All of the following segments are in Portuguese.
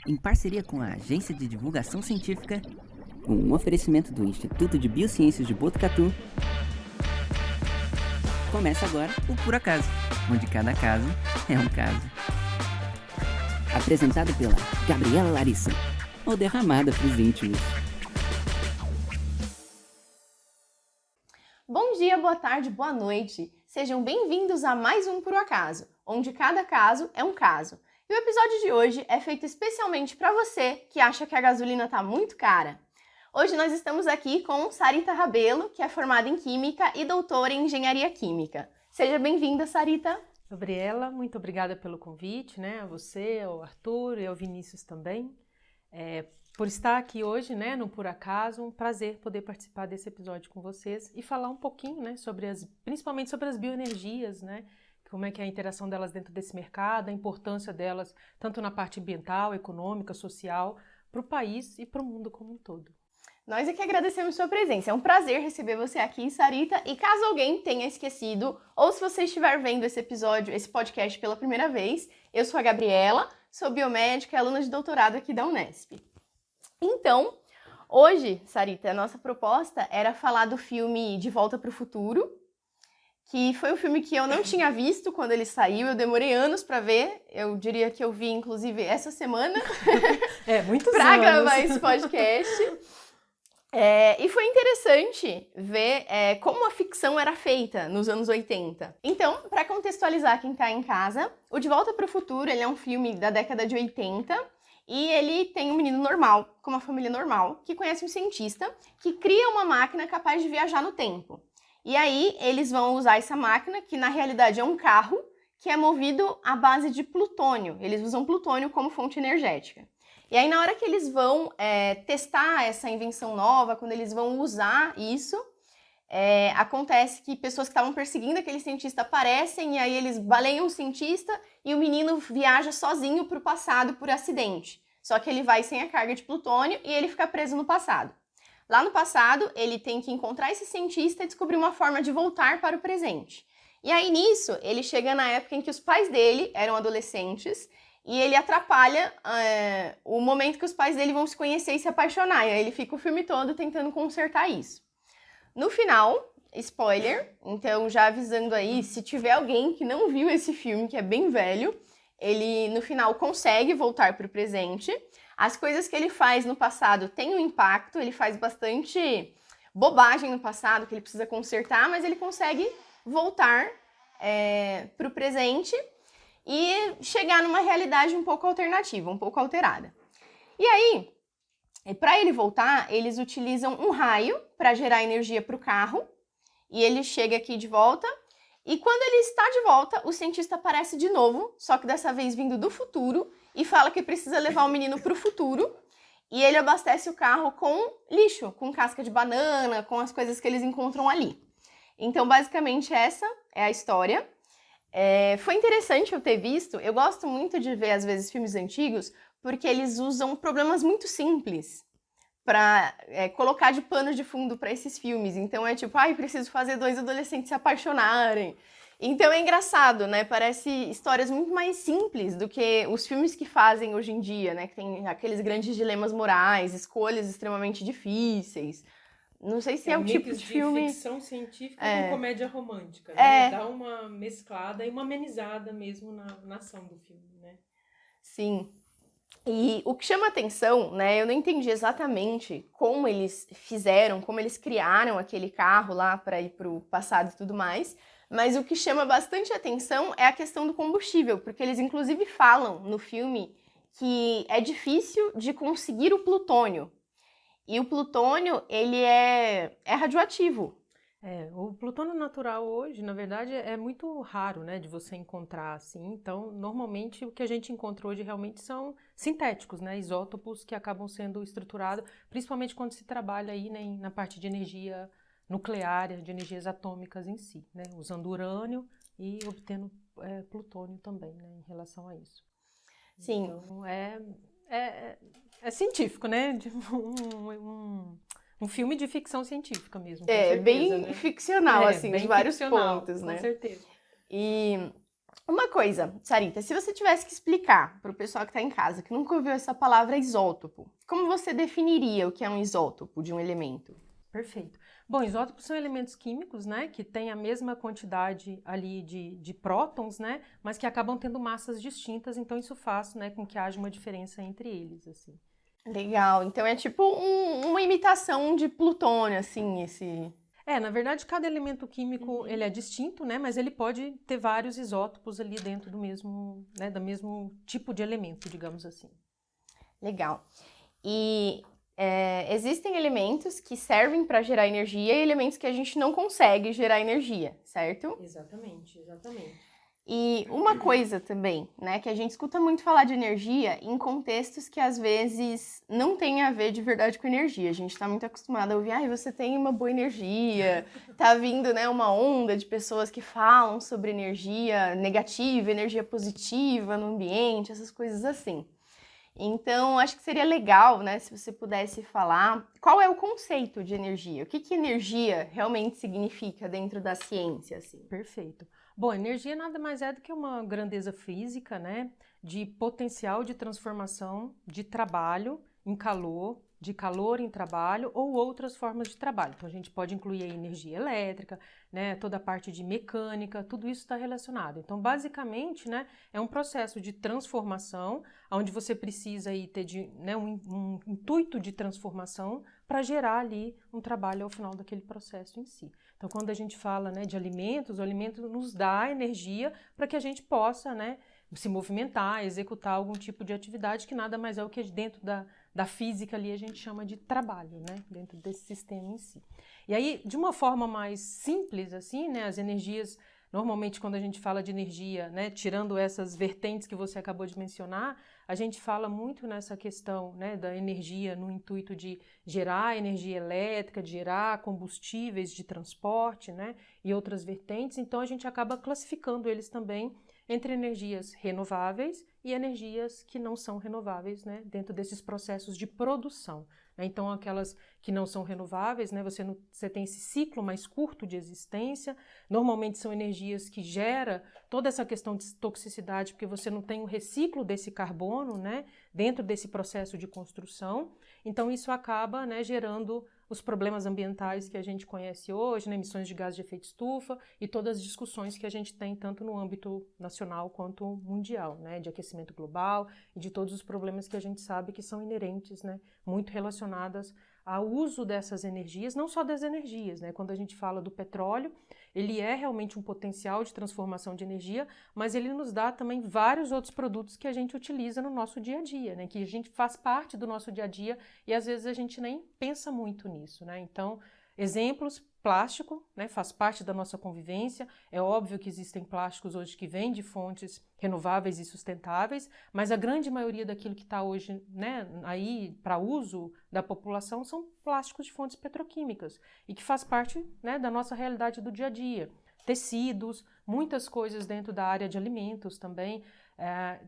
em parceria com a Agência de Divulgação Científica, um oferecimento do Instituto de Biociências de Botucatu. Começa agora o Por Acaso, onde cada caso é um caso. Apresentado pela Gabriela Larissa, ou derramada pros íntimos. Bom dia, boa tarde, boa noite. Sejam bem-vindos a mais um Por Acaso, onde cada caso é um caso. E o episódio de hoje é feito especialmente para você que acha que a gasolina está muito cara. Hoje nós estamos aqui com Sarita Rabelo, que é formada em Química e doutora em Engenharia Química. Seja bem-vinda, Sarita. Gabriela, muito obrigada pelo convite, a você, ao Arthur e ao Vinícius também. Por estar aqui hoje, no Por Acaso, um prazer poder participar desse episódio com vocês e falar um pouquinho, principalmente sobre as bioenergias, como é que é a interação delas dentro desse mercado, a importância delas tanto na parte ambiental, econômica, social, para o país e para o mundo como um todo. Nós é que agradecemos sua presença. É um prazer receber você aqui, Sarita. E caso alguém tenha esquecido, ou se você estiver vendo esse podcast pela primeira vez, eu sou a Gabriela, sou biomédica e aluna de doutorado aqui da Unesp. Então, hoje, Sarita, a nossa proposta era falar do filme De Volta para o Futuro, que foi um filme que eu não tinha visto quando ele saiu, eu demorei anos para ver, eu diria que eu vi, inclusive, essa semana, muitos para anos. gravar esse podcast. E foi interessante ver como a ficção era feita nos anos 80. Então, para contextualizar quem está em casa, o De Volta para o Futuro ele é um filme da década de 80 e ele tem um menino normal, com uma família normal, que conhece um cientista que cria uma máquina capaz de viajar no tempo. E aí eles vão usar essa máquina, que na realidade é um carro, que é movido à base de plutônio. Eles usam plutônio como fonte energética. E aí na hora que eles vão testar essa invenção nova, quando eles vão usar isso, acontece que pessoas que estavam perseguindo aquele cientista aparecem e aí eles baleiam o cientista e o menino viaja sozinho para o passado por acidente. Só que ele vai sem a carga de plutônio e ele fica preso no passado. Lá no passado, ele tem que encontrar esse cientista e descobrir uma forma de voltar para o presente. E aí nisso, ele chega na época em que os pais dele eram adolescentes e ele atrapalha o momento que os pais dele vão se conhecer e se apaixonar. E aí ele fica o filme todo tentando consertar isso. No final, spoiler, então já avisando aí, se tiver alguém que não viu esse filme, que é bem velho, ele no final consegue voltar para o presente. As coisas que ele faz no passado têm um impacto, ele faz bastante bobagem no passado que ele precisa consertar, mas ele consegue voltar para o presente e chegar numa realidade um pouco alternativa, um pouco alterada. E aí, para ele voltar, eles utilizam um raio para gerar energia para o carro e ele chega aqui de volta. E quando ele está de volta, o cientista aparece de novo, só que dessa vez vindo do futuro, e fala que precisa levar o menino para o futuro. E ele abastece o carro com lixo, com casca de banana, com as coisas que eles encontram ali. Então, basicamente, essa é a história. Foi interessante eu ter visto. Eu gosto muito de ver, às vezes, filmes antigos, porque eles usam problemas muito simples para colocar de pano de fundo para esses filmes. Então é tipo, preciso fazer dois adolescentes se apaixonarem. Então é engraçado, Parece histórias muito mais simples do que os filmes que fazem hoje em dia, Que tem aqueles grandes dilemas morais, escolhas extremamente difíceis. Não sei se é o tipo de filme... de ficção científica com comédia romântica, Dá uma mesclada e uma amenizada mesmo na ação do filme, Sim. E o que chama atenção, eu não entendi exatamente como eles fizeram, como eles criaram aquele carro lá para ir para o passado e tudo mais, mas o que chama bastante atenção é a questão do combustível, porque eles inclusive falam no filme que é difícil de conseguir o plutônio. E o plutônio, ele é radioativo. O plutônio natural hoje, na verdade, é muito raro, de você encontrar assim. Então, normalmente, o que a gente encontra hoje realmente são sintéticos, isótopos que acabam sendo estruturados, principalmente quando se trabalha aí, na parte de energia nuclear, de energias atômicas em si, usando urânio e obtendo plutônio também, em relação a isso. Sim. Então, é científico, Um filme de ficção científica mesmo, com certeza, bem ficcional, assim, bem de vários ficcional, pontos, com certeza. E Uma coisa, Sarita, se você tivesse que explicar para o pessoal que está em casa, que nunca ouviu essa palavra isótopo, como você definiria o que é um isótopo de um elemento? Perfeito. Bom, isótopos são elementos químicos, né, que têm a mesma quantidade ali de prótons, né, mas que acabam tendo massas distintas, então isso faz, né, com que haja uma diferença entre eles, assim. Legal, então é tipo uma imitação de plutônio, assim, esse... Na verdade, cada elemento químico, ele é distinto, né, mas ele pode ter vários isótopos ali dentro do mesmo, né, do mesmo tipo de elemento, digamos assim. Legal. E existem elementos que servem para gerar energia e elementos que a gente não consegue gerar energia, certo? Exatamente, exatamente. E uma coisa também, né, que a gente escuta muito falar de energia em contextos que às vezes não tem a ver de verdade com energia. A gente está muito acostumado a ouvir, você tem uma boa energia, tá vindo, né, uma onda de pessoas que falam sobre energia negativa, energia positiva no ambiente, essas coisas assim. Então, acho que seria legal, né, se você pudesse falar qual é o conceito de energia, o que energia realmente significa dentro da ciência, assim. Perfeito. Bom, energia nada mais é do que uma grandeza física, né, de potencial de transformação de trabalho em calor, de calor em trabalho ou outras formas de trabalho. Então, a gente pode incluir a energia elétrica, né, toda a parte de mecânica, tudo isso está relacionado. Então, basicamente, né, é um processo de transformação, onde você precisa aí ter um intuito de transformação para gerar ali um trabalho ao final daquele processo em si. Então, quando a gente fala, né, de alimentos, o alimento nos dá energia para que a gente possa, né, se movimentar, executar algum tipo de atividade que nada mais é o que dentro da física ali a gente chama de trabalho, né, dentro desse sistema em si. E aí, de uma forma mais simples, assim, né, as energias, normalmente quando a gente fala de energia, né, tirando essas vertentes que você acabou de mencionar, a gente fala muito nessa questão, né, da energia no intuito de gerar energia elétrica, de gerar combustíveis de transporte, né, e outras vertentes. Então, a gente acaba classificando eles também entre energias renováveis e energias que não são renováveis, né, dentro desses processos de produção. Então, aquelas que não são renováveis, né, você tem esse ciclo mais curto de existência, normalmente são energias que geram toda essa questão de toxicidade, porque você não tem o reciclo desse carbono, né, dentro desse processo de construção, então isso acaba, né, gerando os problemas ambientais que a gente conhece hoje, né, emissões de gases de efeito estufa e todas as discussões que a gente tem tanto no âmbito nacional quanto mundial, né, de aquecimento global e de todos os problemas que a gente sabe que são inerentes, né, muito relacionadas ao uso dessas energias, não só das energias, né, quando a gente fala do petróleo, ele é realmente um potencial de transformação de energia, mas ele nos dá também vários outros produtos que a gente utiliza no nosso dia a dia, né, que a gente faz parte do nosso dia a dia e às vezes a gente nem pensa muito nisso, né? Então, exemplos, plástico, né, faz parte da nossa convivência. É óbvio que existem plásticos hoje que vêm de fontes renováveis e sustentáveis, mas a grande maioria daquilo que está hoje, né, aí para uso da população são plásticos de fontes petroquímicas e que faz parte, né, da nossa realidade do dia a dia. Tecidos, muitas coisas dentro da área de alimentos também.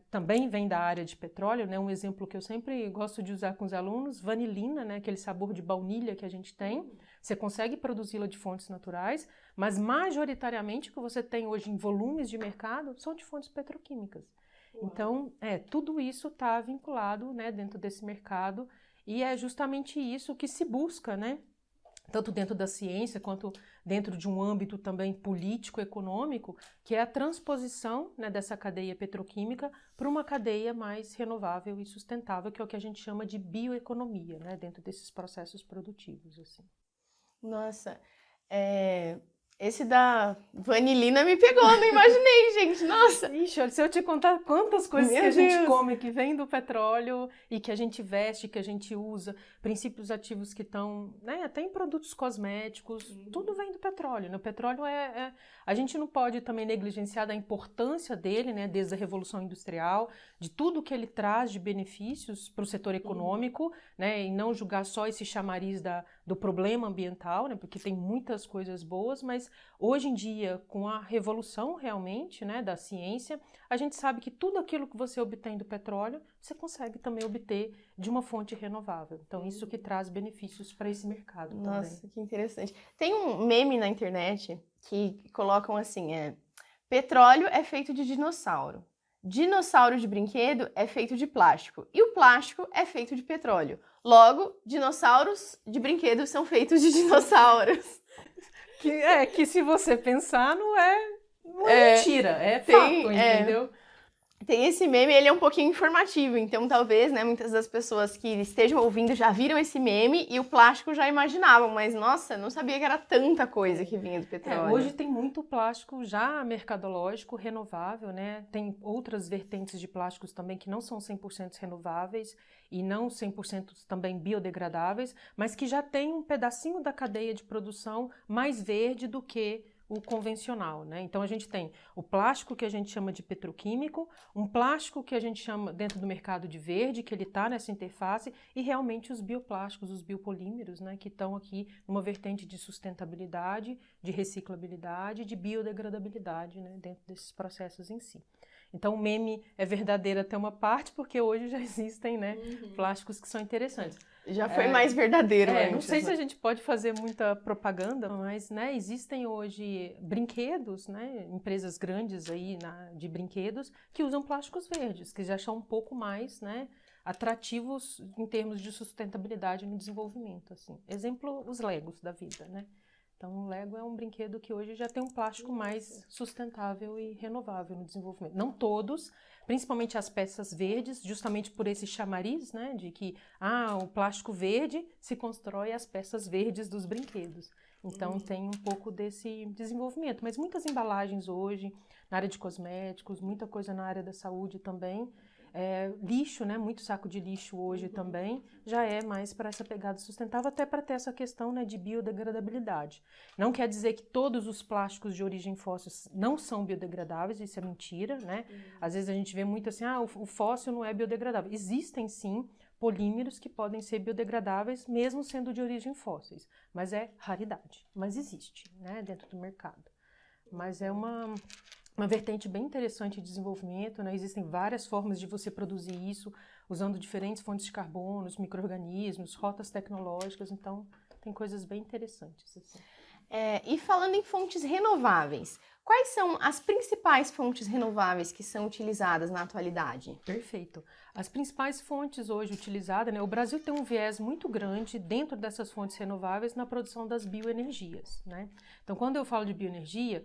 Também vem da área de petróleo, né? Um exemplo que eu sempre gosto de usar com os alunos, vanilina, né? Aquele sabor de baunilha que a gente tem, você consegue produzi-la de fontes naturais, mas majoritariamente o que você tem hoje em volumes de mercado são de fontes petroquímicas. Uau. Então, tudo isso está vinculado, né, dentro desse mercado e é justamente isso que se busca, né? Tanto dentro da ciência quanto dentro de um âmbito também político-econômico, que é a transposição, né, dessa cadeia petroquímica para uma cadeia mais renovável e sustentável, que é o que a gente chama de bioeconomia, né, dentro desses processos produtivos, assim. Nossa, esse da vanilina me pegou, não imaginei, gente, nossa! Ixi, olha, se eu te contar quantas coisas que a gente come que vem do petróleo e que a gente veste, que a gente usa, princípios ativos que estão, né, até em produtos cosméticos, tudo vem do petróleo, né? O petróleo a gente não pode também negligenciar da importância dele, né, desde a Revolução Industrial, de tudo que ele traz de benefícios para o setor econômico, né, e não julgar só esse chamariz do problema ambiental, né, porque tem muitas coisas boas, mas hoje em dia, com a revolução realmente, né, da ciência, a gente sabe que tudo aquilo que você obtém do petróleo, você consegue também obter de uma fonte renovável. Então, isso que traz benefícios para esse mercado também. Nossa, que interessante. Tem um meme na internet que colocam assim, Petróleo é feito de dinossauro. Dinossauro de brinquedo é feito de plástico. E o plástico é feito de petróleo. Logo, dinossauros de brinquedo são feitos de dinossauros. Que se você pensar, não é mentira, é fato, entendeu? Tem esse meme, ele é um pouquinho informativo, então talvez, né, muitas das pessoas que estejam ouvindo já viram esse meme e o plástico já imaginavam, mas nossa, não sabia que era tanta coisa que vinha do petróleo. Hoje tem muito plástico já mercadológico, renovável, né? Tem outras vertentes de plásticos também que não são 100% renováveis e não 100% também biodegradáveis, mas que já tem um pedacinho da cadeia de produção mais verde do que o convencional, né? Então a gente tem o plástico que a gente chama de petroquímico, um plástico que a gente chama dentro do mercado de verde, que ele está nessa interface, e realmente os bioplásticos, os biopolímeros, né? Que estão aqui numa vertente de sustentabilidade, de reciclabilidade, de biodegradabilidade, né? Dentro desses processos em si. Então o meme é verdadeiro até uma parte, porque hoje já existem, né? Plásticos que são interessantes. Já foi mais verdadeiro antes. Não sei se a gente pode fazer muita propaganda, mas, né, existem hoje brinquedos, né, empresas grandes aí de brinquedos que usam plásticos verdes, que já são um pouco mais, né, atrativos em termos de sustentabilidade no desenvolvimento, assim. Exemplo, os Legos da vida, né? Então, o Lego é um brinquedo que hoje já tem um plástico mais sustentável e renovável no desenvolvimento. Não todos, principalmente as peças verdes, justamente por esse chamariz, né, de que o plástico verde se constrói as peças verdes dos brinquedos. Então, tem um pouco desse desenvolvimento. Mas muitas embalagens hoje, na área de cosméticos, muita coisa na área da saúde também. Lixo, né? Muito saco de lixo hoje também já é mais para essa pegada sustentável, até para ter essa questão, né, de biodegradabilidade. Não quer dizer que todos os plásticos de origem fóssil não são biodegradáveis, isso é mentira, né? Às vezes a gente vê muito assim, o fóssil não é biodegradável. Existem sim polímeros que podem ser biodegradáveis, mesmo sendo de origem fósseis, mas é raridade. Mas existe, né, dentro do mercado. Mas é uma vertente bem interessante de desenvolvimento, né? Existem várias formas de você produzir isso, usando diferentes fontes de carbono, micro-organismos, rotas tecnológicas, então tem coisas bem interessantes. Assim. E falando em fontes renováveis, quais são as principais fontes renováveis que são utilizadas na atualidade? Perfeito. As principais fontes hoje utilizadas, né? O Brasil tem um viés muito grande dentro dessas fontes renováveis na produção das bioenergias, né? Então, quando eu falo de bioenergia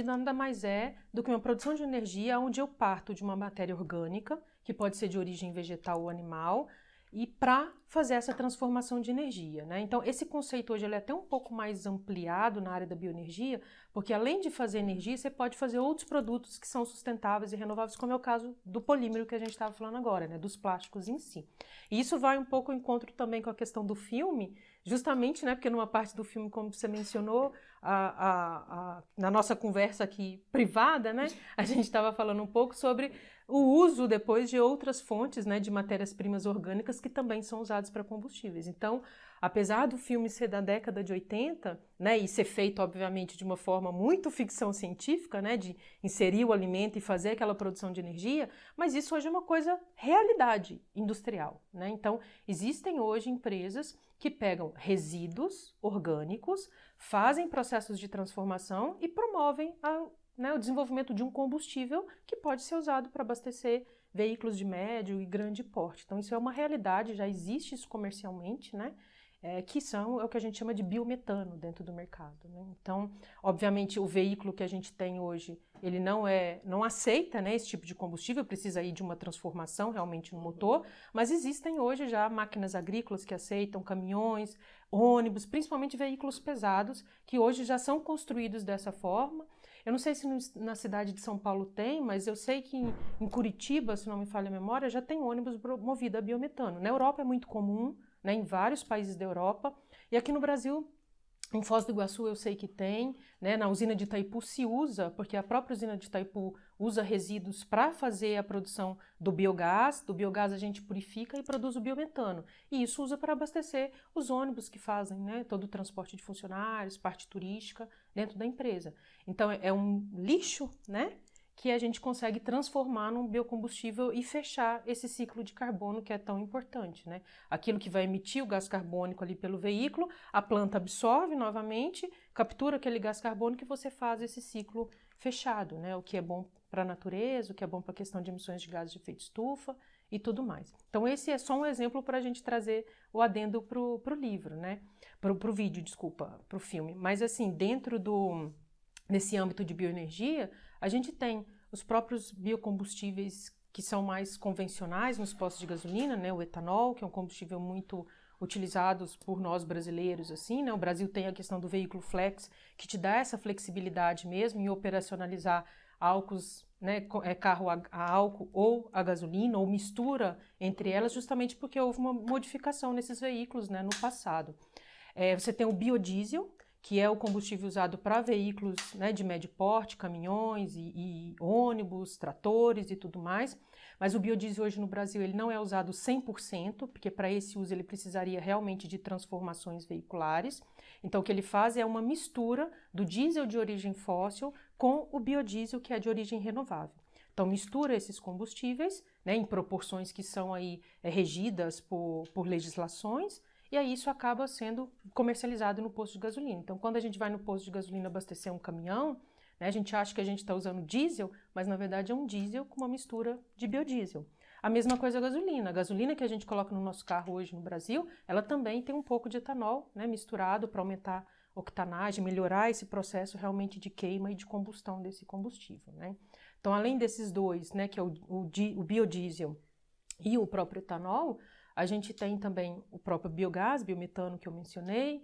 nada mais é do que uma produção de energia onde eu parto de uma matéria orgânica, que pode ser de origem vegetal ou animal, e para fazer essa transformação de energia, né? Então, esse conceito hoje ele é até um pouco mais ampliado na área da bioenergia, porque além de fazer energia, você pode fazer outros produtos que são sustentáveis e renováveis, como é o caso do polímero que a gente estava falando agora, né? Dos plásticos em si. E isso vai um pouco ao encontro também com a questão do filme, justamente, né? Porque numa parte do filme, como você mencionou, na nossa conversa aqui privada, né? A gente estava falando um pouco sobre o uso depois de outras fontes, né, de matérias-primas orgânicas que também são usadas para combustíveis. Então, apesar do filme ser da década de 80, né, e ser feito, obviamente, de uma forma muito ficção científica, né, de inserir o alimento e fazer aquela produção de energia, mas isso hoje é uma coisa realidade industrial, né? Então, existem hoje empresas que pegam resíduos orgânicos, fazem processos de transformação e promovem o desenvolvimento de um combustível que pode ser usado para abastecer veículos de médio e grande porte. Então, isso é uma realidade, já existe isso comercialmente, né? Que é o que a gente chama de biometano dentro do mercado, né? Então, obviamente, o veículo que a gente tem hoje, ele não aceita, né, esse tipo de combustível, precisa ir de uma transformação realmente no motor, mas existem hoje já máquinas agrícolas que aceitam, caminhões, ônibus, principalmente veículos pesados, que hoje já são construídos dessa forma. Eu não sei se na cidade de São Paulo tem, mas eu sei que em Curitiba, se não me falha a memória, já tem ônibus movido a biometano. Na Europa é muito comum, né, em vários países da Europa, e aqui no Brasil, em Foz do Iguaçu eu sei que tem, né, na usina de Itaipu se usa, porque a própria usina de Itaipu usa resíduos para fazer a produção do biogás a gente purifica e produz o biometano, e isso usa para abastecer os ônibus que fazem, né, todo o transporte de funcionários, parte turística dentro da empresa. Então é um lixo, né, que a gente consegue transformar num biocombustível e fechar esse ciclo de carbono que é tão importante, né? Aquilo que vai emitir o gás carbônico ali pelo veículo, a planta absorve novamente, captura aquele gás carbônico e você faz esse ciclo fechado, né? O que é bom para a natureza, o que é bom para a questão de emissões de gases de efeito estufa e tudo mais. Então, esse é só um exemplo para a gente trazer o adendo para o livro, né? Para o vídeo, desculpa, para o filme. Mas, assim, dentro desse âmbito de bioenergia, a gente tem os próprios biocombustíveis que são mais convencionais nos postos de gasolina, né? O etanol, que é um combustível muito utilizado por nós brasileiros, assim, né? O Brasil tem a questão do veículo flex, que te dá essa flexibilidade mesmo em operacionalizar álcools, né, carro a álcool ou a gasolina, ou mistura entre elas, justamente porque houve uma modificação nesses veículos, né, no passado. Você tem o biodiesel, que é o combustível usado para veículos, né, de médio porte, caminhões e ônibus, tratores e tudo mais. Mas o biodiesel hoje no Brasil ele não é usado 100%, porque para esse uso ele precisaria realmente de transformações veiculares. Então o que ele faz é uma mistura do diesel de origem fóssil com o biodiesel que é de origem renovável. Então mistura esses combustíveis, né, em proporções que são aí regidas por legislações, e aí isso acaba sendo comercializado no posto de gasolina. Então quando a gente vai no posto de gasolina abastecer um caminhão, né, a gente acha que a gente está usando diesel, mas na verdade é um diesel com uma mistura de biodiesel. A mesma coisa a gasolina. A gasolina que a gente coloca no nosso carro hoje no Brasil, ela também tem um pouco de etanol, né, misturado para aumentar a octanagem, melhorar esse processo realmente de queima e de combustão desse combustível, né? Então, além desses dois, né, que é o biodiesel e o próprio etanol, a gente tem também o próprio biogás, biometano que eu mencionei.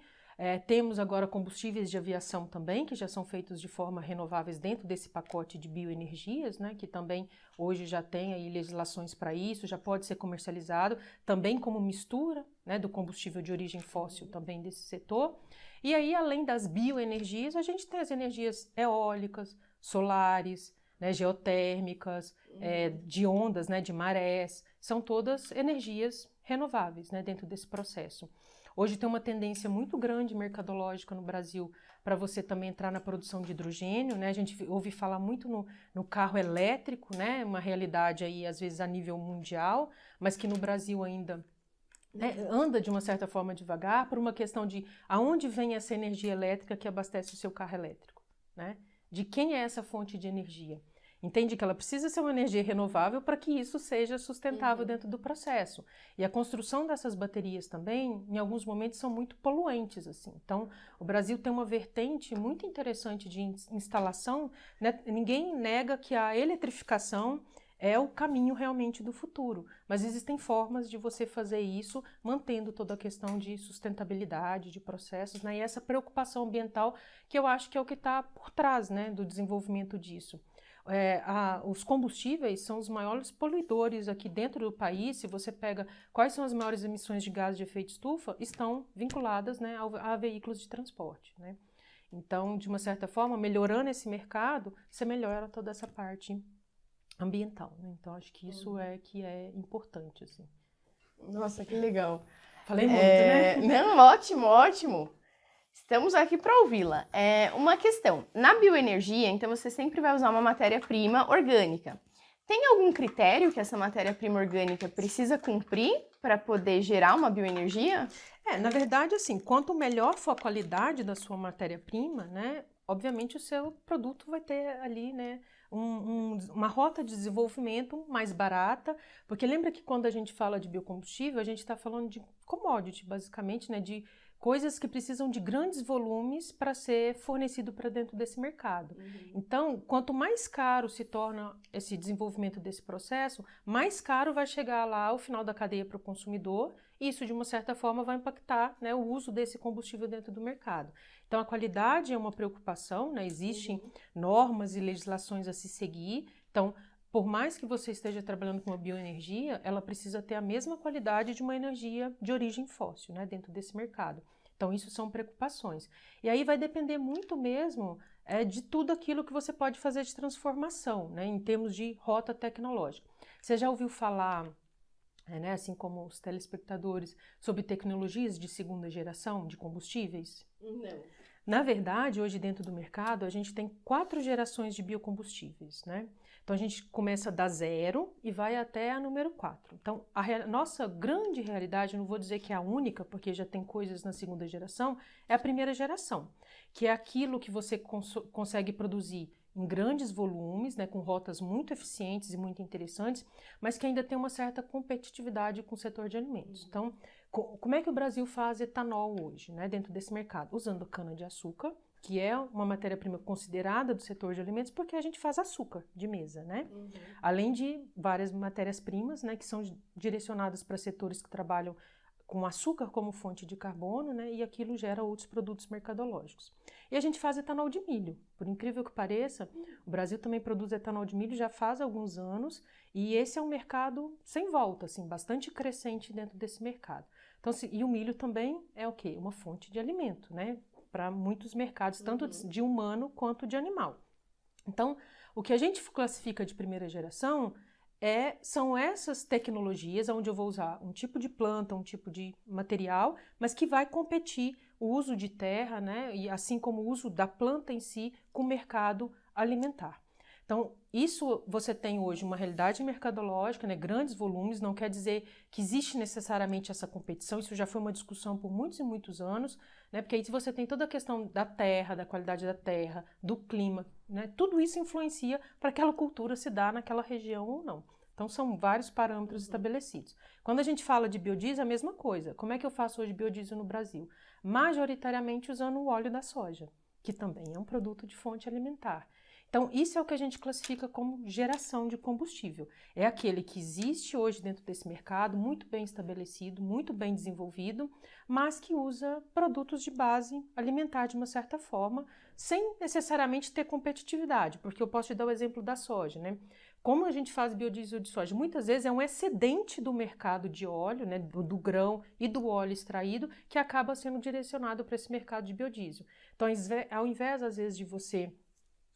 Temos agora combustíveis de aviação também, que já são feitos de forma renováveis dentro desse pacote de bioenergias, né, que também hoje já tem aí legislações para isso, já pode ser comercializado, também como mistura, né, do combustível de origem fóssil também desse setor. E aí, além das bioenergias, a gente tem as energias eólicas, solares, né, geotérmicas, de ondas, né, de marés, são todas energias renováveis, né, dentro desse processo. Hoje tem uma tendência muito grande mercadológica no Brasil para você também entrar na produção de hidrogênio, né? A gente ouve falar muito no carro elétrico, né? Uma realidade aí, às vezes, a nível mundial, mas que no Brasil ainda, né, anda de uma certa forma devagar por uma questão de aonde vem essa energia elétrica que abastece o seu carro elétrico, né? De quem é essa fonte de energia? Entende que ela precisa ser uma energia renovável para que isso seja sustentável dentro do processo. E a construção dessas baterias também, em alguns momentos, são muito poluentes, assim. Então, o Brasil tem uma vertente muito interessante de instalação, né? Ninguém nega que a eletrificação é o caminho realmente do futuro, mas existem formas de você fazer isso mantendo toda a questão de sustentabilidade, de processos, né? E essa preocupação ambiental que eu acho que é o que está por trás, né, do desenvolvimento disso. Os combustíveis são os maiores poluidores aqui dentro do país. Se você pega quais são as maiores emissões de gases de efeito estufa, estão vinculadas, né, a veículos de transporte, né? Então, de uma certa forma, melhorando esse mercado, você melhora toda essa parte ambiental, né? Então, acho que isso é importante, assim. Nossa, que legal. Falei muito, né? Não, ótimo, ótimo. Estamos aqui para ouvi-la. Uma questão. Na bioenergia, então, você sempre vai usar uma matéria-prima orgânica. Tem algum critério que essa matéria-prima orgânica precisa cumprir para poder gerar uma bioenergia? Na verdade, assim, quanto melhor for a qualidade da sua matéria-prima, né, obviamente o seu produto vai ter ali, né, uma rota de desenvolvimento mais barata, porque lembra que quando a gente fala de biocombustível, a gente está falando de commodity, basicamente, né, de coisas que precisam de grandes volumes para ser fornecido para dentro desse mercado. Então, quanto mais caro se torna esse desenvolvimento desse processo, mais caro vai chegar lá ao final da cadeia para o consumidor, e isso, de uma certa forma, vai impactar, né, o uso desse combustível dentro do mercado. Então, a qualidade é uma preocupação, né? Existem normas e legislações a se seguir. Então, por mais que você esteja trabalhando com uma bioenergia, ela precisa ter a mesma qualidade de uma energia de origem fóssil, né, dentro desse mercado. Então, isso são preocupações. E aí vai depender muito mesmo de tudo aquilo que você pode fazer de transformação, né, em termos de rota tecnológica. Você já ouviu falar, né, assim como os telespectadores, sobre tecnologias de segunda geração de combustíveis? Não. Na verdade, hoje dentro do mercado, a gente tem 4 gerações de biocombustíveis, né? Então, a gente começa da 0 e vai até a número 4. Então, nossa grande realidade, não vou dizer que é a única, porque já tem coisas na segunda geração, é a primeira geração, que é aquilo que você consegue produzir em grandes volumes, né, com rotas muito eficientes e muito interessantes, mas que ainda tem uma certa competitividade com o setor de alimentos. Então, como é que o Brasil faz etanol hoje, né, dentro desse mercado? Usando cana-de-açúcar, que é uma matéria-prima considerada do setor de alimentos, porque a gente faz açúcar de mesa, né? Além de várias matérias-primas, né, que são direcionadas para setores que trabalham com açúcar como fonte de carbono, né, e aquilo gera outros produtos mercadológicos. E a gente faz etanol de milho. Por incrível que pareça, o Brasil também produz etanol de milho já faz alguns anos, e esse é um mercado sem volta, assim, bastante crescente dentro desse mercado. Então, e o milho também é o quê? Uma fonte de alimento, né, para muitos mercados, tanto de humano quanto de animal. Então, o que a gente classifica de primeira geração são essas tecnologias onde eu vou usar um tipo de planta, um tipo de material, mas que vai competir o uso de terra, né, e assim como o uso da planta em si com o mercado alimentar. Então, isso você tem hoje uma realidade mercadológica, né, grandes volumes, não quer dizer que existe necessariamente essa competição, isso já foi uma discussão por muitos e muitos anos, né, porque aí você tem toda a questão da terra, da qualidade da terra, do clima, né, tudo isso influencia para aquela cultura se dar naquela região ou não. Então, são vários parâmetros estabelecidos. Quando a gente fala de biodiesel, é a mesma coisa. Como é que eu faço hoje biodiesel no Brasil? Majoritariamente usando o óleo da soja, que também é um produto de fonte alimentar. Então, isso é o que a gente classifica como geração de combustível. É aquele que existe hoje dentro desse mercado, muito bem estabelecido, muito bem desenvolvido, mas que usa produtos de base alimentar de uma certa forma, sem necessariamente ter competitividade, porque eu posso te dar o exemplo da soja, né? Como a gente faz biodiesel de soja? Muitas vezes é um excedente do mercado de óleo, né, do grão e do óleo extraído, que acaba sendo direcionado para esse mercado de biodiesel. Então, ao invés, às vezes, de você,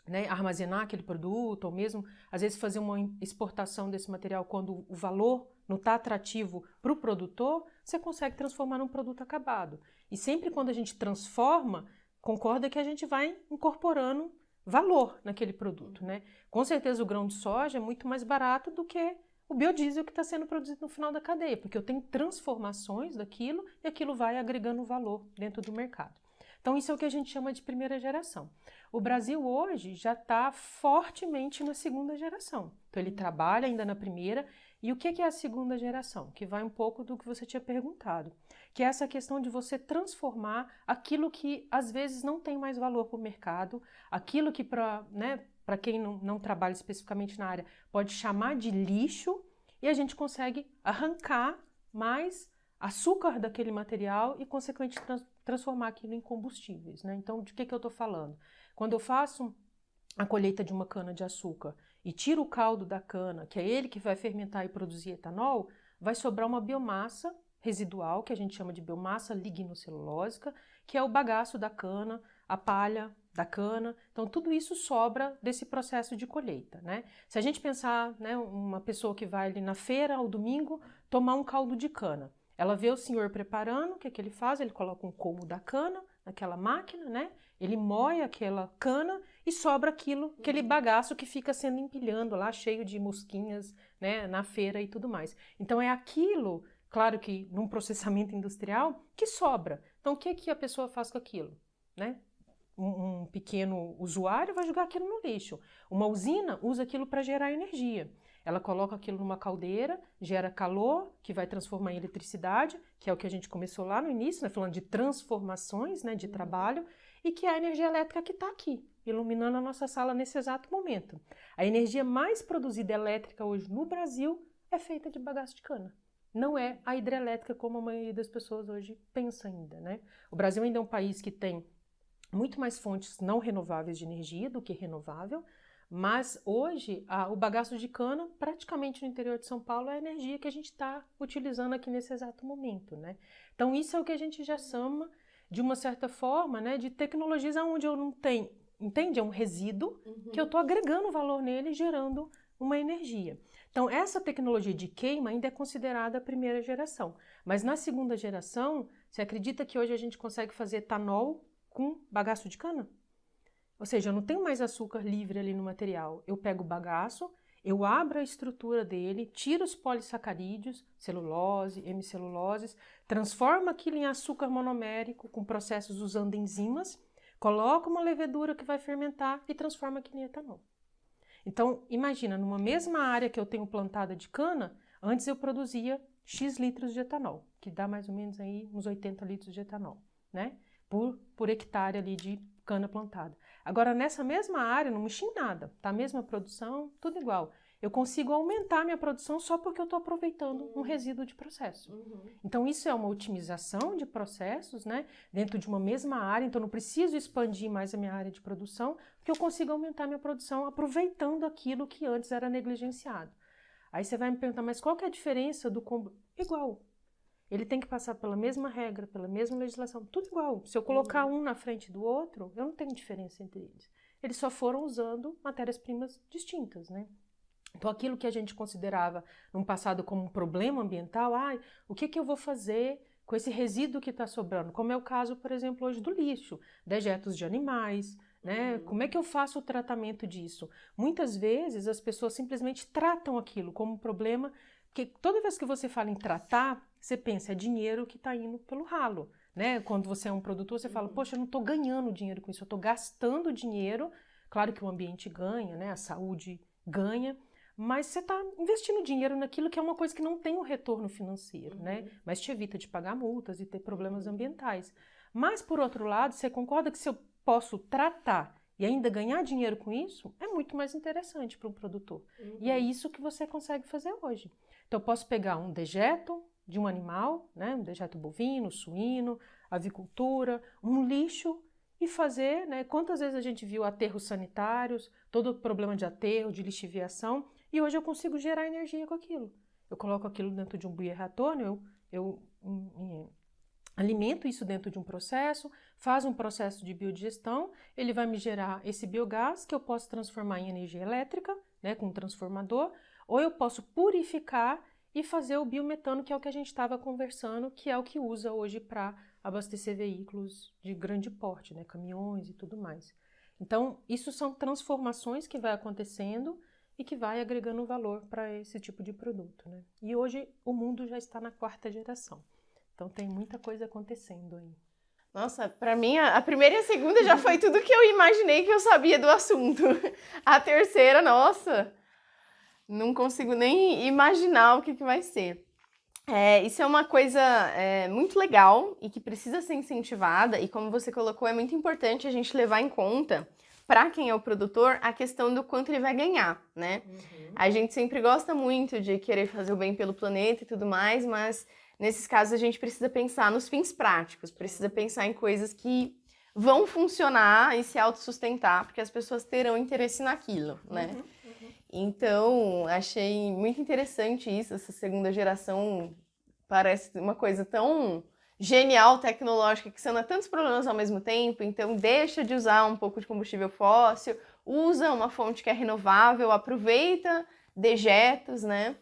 né, armazenar aquele produto, ou mesmo, às vezes, fazer uma exportação desse material quando o valor não está atrativo para o produtor, você consegue transformar num produto acabado. E sempre quando a gente transforma, concorda que a gente vai incorporando valor naquele produto, né? Com certeza o grão de soja é muito mais barato do que o biodiesel que está sendo produzido no final da cadeia, porque eu tenho transformações daquilo e aquilo vai agregando valor dentro do mercado. Então, isso é o que a gente chama de primeira geração. O Brasil hoje já está fortemente na segunda geração. Então, ele trabalha ainda na primeira. E o que é a segunda geração? Que vai um pouco do que você tinha perguntado, que é essa questão de você transformar aquilo que às vezes não tem mais valor para o mercado, aquilo que para quem não trabalha especificamente na área pode chamar de lixo, e a gente consegue arrancar mais açúcar daquele material e, consequentemente, transformar aquilo em combustíveis, né? Então, de que eu estou falando? Quando eu faço a colheita de uma cana-de-açúcar e tiro o caldo da cana, que é ele que vai fermentar e produzir etanol, vai sobrar uma biomassa residual, que a gente chama de biomassa lignocelulósica, que é o bagaço da cana, a palha da cana. Então, tudo isso sobra desse processo de colheita, né? Se a gente pensar, né, uma pessoa que vai ali na feira ao domingo tomar um caldo de cana, ela vê o senhor preparando, o que é que ele faz? Ele coloca um colmo da cana naquela máquina, né? Ele moe aquela cana e sobra aquele bagaço que fica sendo empilhando lá, cheio de mosquinhas, né, na feira e tudo mais. Então, é aquilo, claro que num processamento industrial, que sobra. Então, o que a pessoa faz com aquilo, né? Um pequeno usuário vai jogar aquilo no lixo. Uma usina usa aquilo para gerar energia. Ela coloca aquilo numa caldeira, gera calor, que vai transformar em eletricidade, que é o que a gente começou lá no início, né, falando de transformações, né, de trabalho, e que é a energia elétrica que está aqui, iluminando a nossa sala nesse exato momento. A energia mais produzida elétrica hoje no Brasil é feita de bagaço de cana. Não é a hidrelétrica como a maioria das pessoas hoje pensa ainda, né? O Brasil ainda é um país que tem muito mais fontes não renováveis de energia do que renovável, mas hoje o bagaço de cana, praticamente no interior de São Paulo, é a energia que a gente está utilizando aqui nesse exato momento, né? Então, isso é o que a gente já chama, de uma certa forma, né, de tecnologias onde eu não tenho, entende? É um resíduo que eu estou agregando valor nele, gerando uma energia. Então, essa tecnologia de queima ainda é considerada a primeira geração. Mas na segunda geração, você acredita que hoje a gente consegue fazer etanol com bagaço de cana? Ou seja, eu não tenho mais açúcar livre ali no material. Eu pego o bagaço, eu abro a estrutura dele, tiro os polissacarídeos, celulose, hemiceluloses, transformo aquilo em açúcar monomérico com processos usando enzimas, coloca uma levedura que vai fermentar e transforma aquilo em etanol. Então, imagina, numa mesma área que eu tenho plantada de cana, antes eu produzia X litros de etanol, que dá mais ou menos aí uns 80 litros de etanol, né? Por hectare ali de cana plantada. Agora, nessa mesma área, não mexi em nada, tá? A mesma produção, tudo igual. Eu consigo aumentar minha produção só porque eu estou aproveitando um resíduo de processo. Então, isso é uma otimização de processos, né? Dentro de uma mesma área, então não preciso expandir mais a minha área de produção, porque eu consigo aumentar minha produção aproveitando aquilo que antes era negligenciado. Aí você vai me perguntar, mas qual que é a diferença do combustível? Igual. Ele tem que passar pela mesma regra, pela mesma legislação, tudo igual. Se eu colocar um na frente do outro, eu não tenho diferença entre eles. Eles só foram usando matérias-primas distintas, né? Então, aquilo que a gente considerava no passado como um problema ambiental, o que eu vou fazer com esse resíduo que está sobrando? Como é o caso, por exemplo, hoje do lixo, dejetos de animais, né? Como é que eu faço o tratamento disso? Muitas vezes as pessoas simplesmente tratam aquilo como um problema, porque toda vez que você fala em tratar, você pensa, é dinheiro que está indo pelo ralo, né? Quando você é um produtor, você fala, poxa, eu não estou ganhando dinheiro com isso, eu estou gastando dinheiro. Claro que o ambiente ganha, né? A saúde ganha, mas você está investindo dinheiro naquilo que é uma coisa que não tem um retorno financeiro, né? Mas te evita de pagar multas e ter problemas ambientais. Mas, por outro lado, você concorda que se eu posso tratar e ainda ganhar dinheiro com isso, é muito mais interessante para um produtor. E é isso que você consegue fazer hoje. Então, eu posso pegar um dejeto de um animal, né? Um dejeto bovino, suíno, avicultura, um lixo, e fazer, né? Quantas vezes a gente viu aterros sanitários, todo o problema de aterro, de lixiviação, e hoje eu consigo gerar energia com aquilo. Eu coloco aquilo dentro de um bioreator, eu alimento isso dentro de um processo, faz um processo de biodigestão, ele vai me gerar esse biogás que eu posso transformar em energia elétrica, né, com um transformador, ou eu posso purificar e fazer o biometano, que é o que a gente estava conversando, que é o que usa hoje para abastecer veículos de grande porte, né, caminhões e tudo mais. Então, isso são transformações que vai acontecendo e que vai agregando valor para esse tipo de produto, né? E hoje o mundo já está na 4ª geração. Então tem muita coisa acontecendo aí. Nossa, pra mim a primeira e a segunda já foi tudo que eu imaginei que eu sabia do assunto. A terceira, nossa, não consigo nem imaginar o que vai ser. Isso é uma coisa muito legal e que precisa ser incentivada, e como você colocou, é muito importante a gente levar em conta, para quem é o produtor, a questão do quanto ele vai ganhar, né? A gente sempre gosta muito de querer fazer o bem pelo planeta e tudo mais, mas nesses casos a gente precisa pensar nos fins práticos, precisa pensar em coisas que vão funcionar e se autossustentar, porque as pessoas terão interesse naquilo, né? Então, achei muito interessante isso, essa segunda geração parece uma coisa tão genial, tecnológica, que sana tantos problemas ao mesmo tempo, então deixa de usar um pouco de combustível fóssil, usa uma fonte que é renovável, aproveita dejetos, né?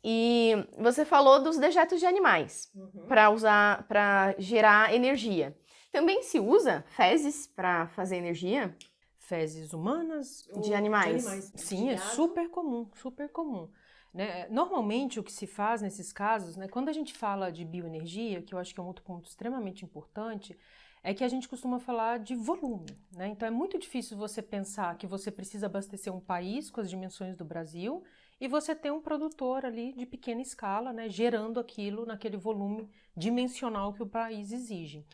E você falou dos dejetos de animais para gerar energia. Também se usa fezes para fazer energia? Fezes humanas de animais? Sim, é super comum, super comum. Né? Normalmente o que se faz nesses casos, né, quando a gente fala de bioenergia, que eu acho que é um outro ponto extremamente importante, é que a gente costuma falar de volume, né? Então é muito difícil você pensar que você precisa abastecer um país com as dimensões do Brasil e você ter um produtor ali de pequena escala, né, gerando aquilo naquele volume dimensional que o país exige.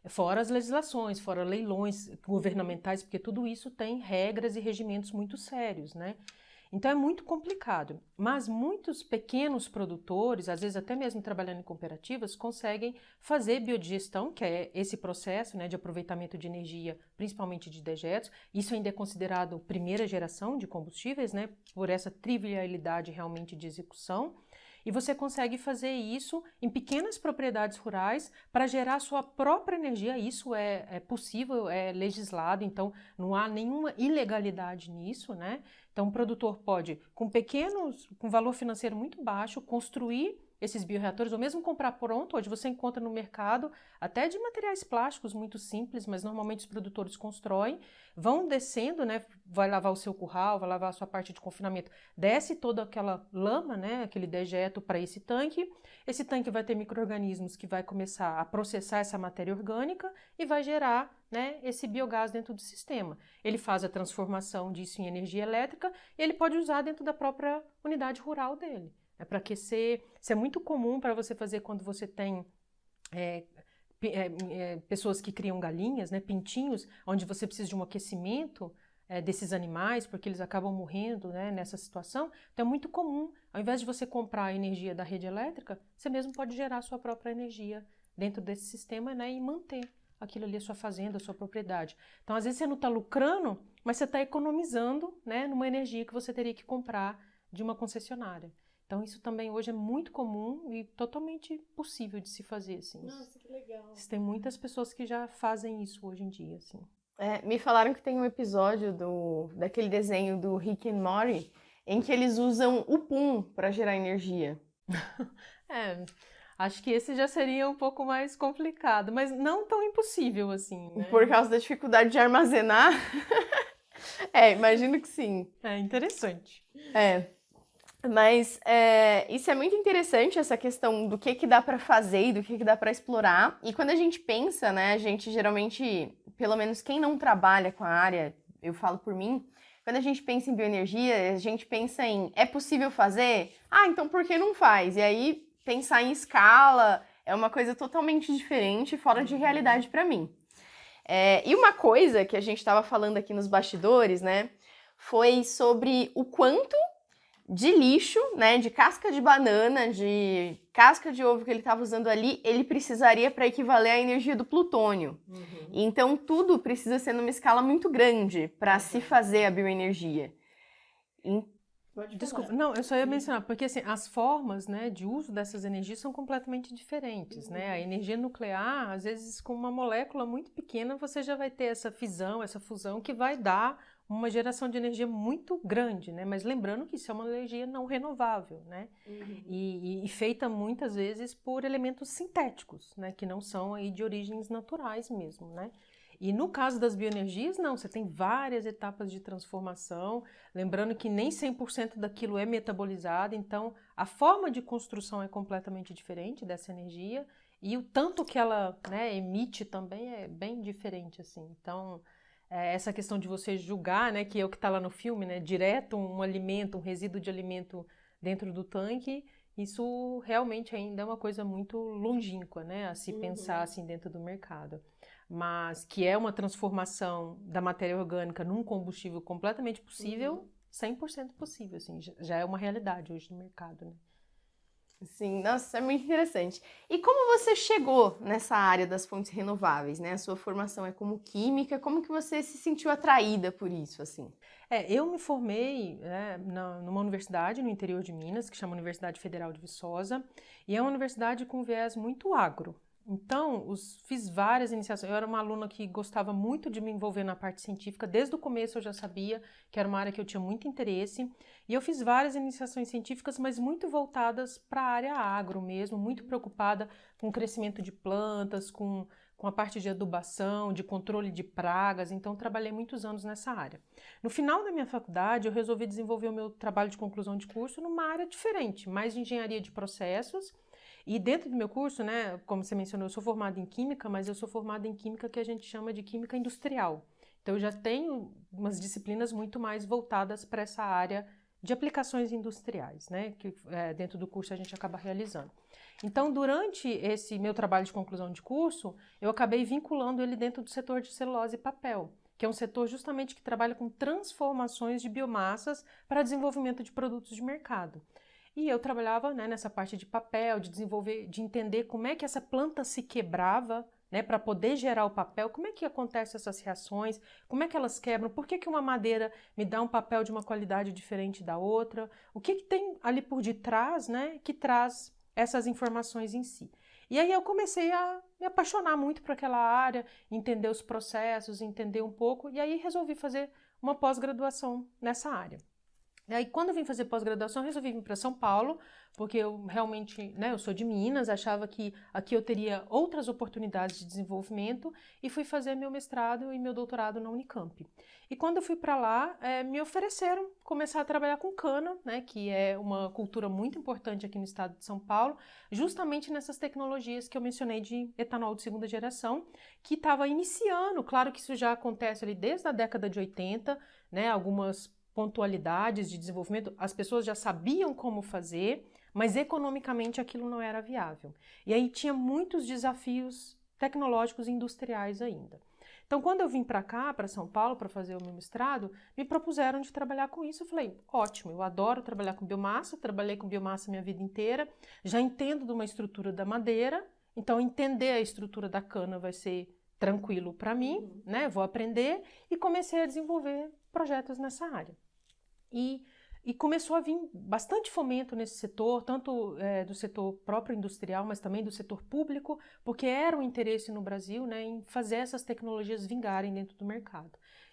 Fora as legislações, fora leilões governamentais, porque tudo isso tem regras e regimentos muito sérios, né? Então é muito complicado, mas muitos pequenos produtores, às vezes até mesmo trabalhando em cooperativas, conseguem fazer biodigestão, que é esse processo, né, de aproveitamento de energia, principalmente de dejetos. Isso ainda é considerado primeira geração de combustíveis, né, por essa trivialidade realmente de execução. E você consegue fazer isso em pequenas propriedades rurais para gerar sua própria energia. Isso é possível, é legislado, então não há nenhuma ilegalidade nisso, né? Então o produtor pode, com valor financeiro muito baixo, construir esses bioreatores, ou mesmo comprar pronto. Hoje você encontra no mercado até de materiais plásticos muito simples, mas normalmente os produtores constroem, vão descendo, né? Vai lavar o seu curral, vai lavar a sua parte de confinamento, desce toda aquela lama, né? Aquele dejeto para esse tanque. Esse tanque vai ter micro-organismos que vai começar a processar essa matéria orgânica e vai gerar, né, esse biogás dentro do sistema. Ele faz a transformação disso em energia elétrica e ele pode usar dentro da própria unidade rural dele. É para aquecer. Isso é muito comum para você fazer quando você tem pessoas que criam galinhas, né, pintinhos, onde você precisa de um aquecimento desses animais, porque eles acabam morrendo, né, nessa situação. Então é muito comum, ao invés de você comprar a energia da rede elétrica, você mesmo pode gerar a sua própria energia dentro desse sistema, né, e manter aquilo ali, a sua fazenda, a sua propriedade. Então, às vezes você não está lucrando, mas você está economizando, né, numa energia que você teria que comprar de uma concessionária. Então, isso também hoje é muito comum e totalmente possível de se fazer, assim. Nossa, que legal. Tem muitas pessoas que já fazem isso hoje em dia, assim. Me falaram que tem um episódio daquele desenho do Rick and Morty em que eles usam o pum para gerar energia. Acho que esse já seria um pouco mais complicado, mas não tão impossível assim, né? Por causa da dificuldade de armazenar? Imagino que sim. É interessante. Mas isso é muito interessante, essa questão do que dá para fazer e do que dá para explorar. E quando a gente pensa, né, a gente geralmente, pelo menos quem não trabalha com a área, eu falo por mim, quando a gente pensa em bioenergia, a gente pensa em, é possível fazer? Então por que não faz? E aí, pensar em escala é uma coisa totalmente diferente, fora de realidade para mim. E uma coisa que a gente estava falando aqui nos bastidores, né, foi sobre o quanto de lixo, né, de casca de banana, de casca de ovo que ele estava usando ali, ele precisaria para equivaler à energia do plutônio. Então, tudo precisa ser numa escala muito grande para se fazer a bioenergia. Desculpa, não, eu só ia mencionar, porque assim, as formas, né, de uso dessas energias são completamente diferentes, né? A energia nuclear, às vezes com uma molécula muito pequena, você já vai ter essa fissão, essa fusão que vai dar uma geração de energia muito grande, né? Mas lembrando que isso é uma energia não renovável, né? E feita muitas vezes por elementos sintéticos, né? Que não são aí de origens naturais mesmo, né? E no caso das bioenergias, não, você tem várias etapas de transformação, lembrando que nem 100% daquilo é metabolizado, então a forma de construção é completamente diferente dessa energia e o tanto que ela, né, emite também é bem diferente, assim. Então, essa questão de você julgar, né, que é o que está lá no filme, né, direto um alimento, um resíduo de alimento dentro do tanque, isso realmente ainda é uma coisa muito longínqua, né, a se pensar assim dentro do mercado. Mas que é uma transformação da matéria orgânica num combustível completamente possível, 100% possível, assim, já é uma realidade hoje no mercado, né? Sim, nossa, é muito interessante. E como você chegou nessa área das fontes renováveis, né? A sua formação é como química, como que você se sentiu atraída por isso, assim? Eu me formei numa universidade no interior de Minas, que chama Universidade Federal de Viçosa, e é uma universidade com viés muito agro. Então, fiz várias iniciações. Eu era uma aluna que gostava muito de me envolver na parte científica. Desde o começo eu já sabia que era uma área que eu tinha muito interesse. E eu fiz várias iniciações científicas, mas muito voltadas para a área agro mesmo, muito preocupada com o crescimento de plantas, com a parte de adubação, de controle de pragas. Então, trabalhei muitos anos nessa área. No final da minha faculdade, eu resolvi desenvolver o meu trabalho de conclusão de curso numa área diferente, mais de engenharia de processos. E dentro do meu curso, né, como você mencionou, eu sou formada em química, mas eu sou formada em química que a gente chama de química industrial. Então, eu já tenho umas disciplinas muito mais voltadas para essa área de aplicações industriais, né, que dentro do curso a gente acaba realizando. Então, durante esse meu trabalho de conclusão de curso, eu acabei vinculando ele dentro do setor de celulose e papel, que é um setor justamente que trabalha com transformações de biomassas para desenvolvimento de produtos de mercado. E eu trabalhava, né, nessa parte de papel, de desenvolver, de entender como é que essa planta se quebrava, né, para poder gerar o papel, como é que acontecem essas reações, como é que elas quebram, por que uma madeira me dá um papel de uma qualidade diferente da outra, o que tem ali por detrás, né, que traz essas informações em si. E aí eu comecei a me apaixonar muito por aquela área, entender os processos, entender um pouco, e aí resolvi fazer uma pós-graduação nessa área. E aí, quando eu vim fazer pós-graduação, eu resolvi vir para São Paulo, porque eu realmente, né, eu sou de Minas, achava que aqui eu teria outras oportunidades de desenvolvimento e fui fazer meu mestrado e meu doutorado na Unicamp. E quando eu fui para lá, me ofereceram começar a trabalhar com cana, né, que é uma cultura muito importante aqui no estado de São Paulo, justamente nessas tecnologias que eu mencionei de etanol de segunda geração, que estava iniciando. Claro que isso já acontece ali desde a década de 80, né, algumas pontualidades de desenvolvimento, as pessoas já sabiam como fazer, mas economicamente aquilo não era viável. E aí tinha muitos desafios tecnológicos e industriais ainda. Então, quando eu vim para cá, para São Paulo, para fazer o meu mestrado, me propuseram de trabalhar com isso. Eu falei, ótimo, eu adoro trabalhar com biomassa, trabalhei com biomassa minha vida inteira, já entendo de uma estrutura da madeira, então entender a estrutura da cana vai ser tranquilo para mim, né? Vou aprender, e comecei a desenvolver projetos nessa área. E começou a vir bastante fomento nesse setor, tanto do setor próprio industrial, mas também do setor público, porque era um interesse no Brasil, né, em fazer essas tecnologias vingarem dentro do mercado.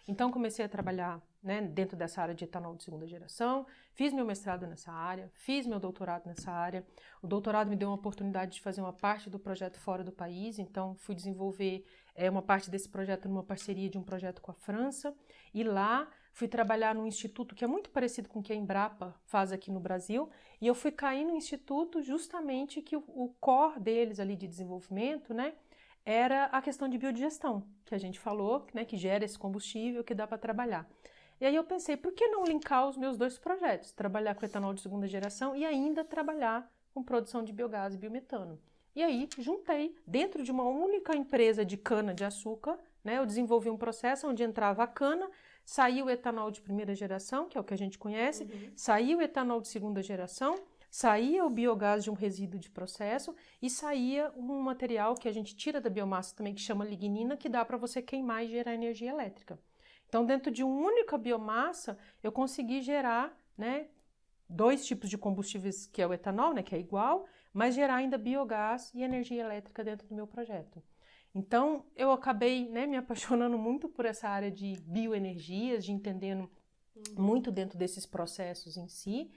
Então comecei a trabalhar, né, dentro dessa área de etanol de segunda geração, fiz meu mestrado nessa área, fiz meu doutorado nessa área. O doutorado me deu uma oportunidade de fazer uma parte do projeto fora do país, então fui desenvolver uma parte desse projeto numa parceria de um projeto com a França, e lá fui trabalhar num instituto que é muito parecido com o que a Embrapa faz aqui no Brasil, e eu fui cair no instituto justamente que o core deles ali de desenvolvimento, né, era a questão de biodigestão, que a gente falou, né, que gera esse combustível que dá para trabalhar. E aí eu pensei, por que não linkar os meus dois projetos? Trabalhar com etanol de segunda geração e ainda trabalhar com produção de biogás e biometano. E aí juntei, dentro de uma única empresa de cana-de-açúcar, né, eu desenvolvi um processo onde entrava a cana, saía o etanol de primeira geração, que é o que a gente conhece, saía o etanol de segunda geração, saía o biogás de um resíduo de processo e saía um material que a gente tira da biomassa também, que chama lignina, que dá para você queimar e gerar energia elétrica. Então, dentro de uma única biomassa, eu consegui gerar, né, dois tipos de combustíveis, que é o etanol, né, que é igual, mas gerar ainda biogás e energia elétrica dentro do meu projeto. Então, eu acabei, né, me apaixonando muito por essa área de bioenergias, de entendendo muito dentro desses processos em si.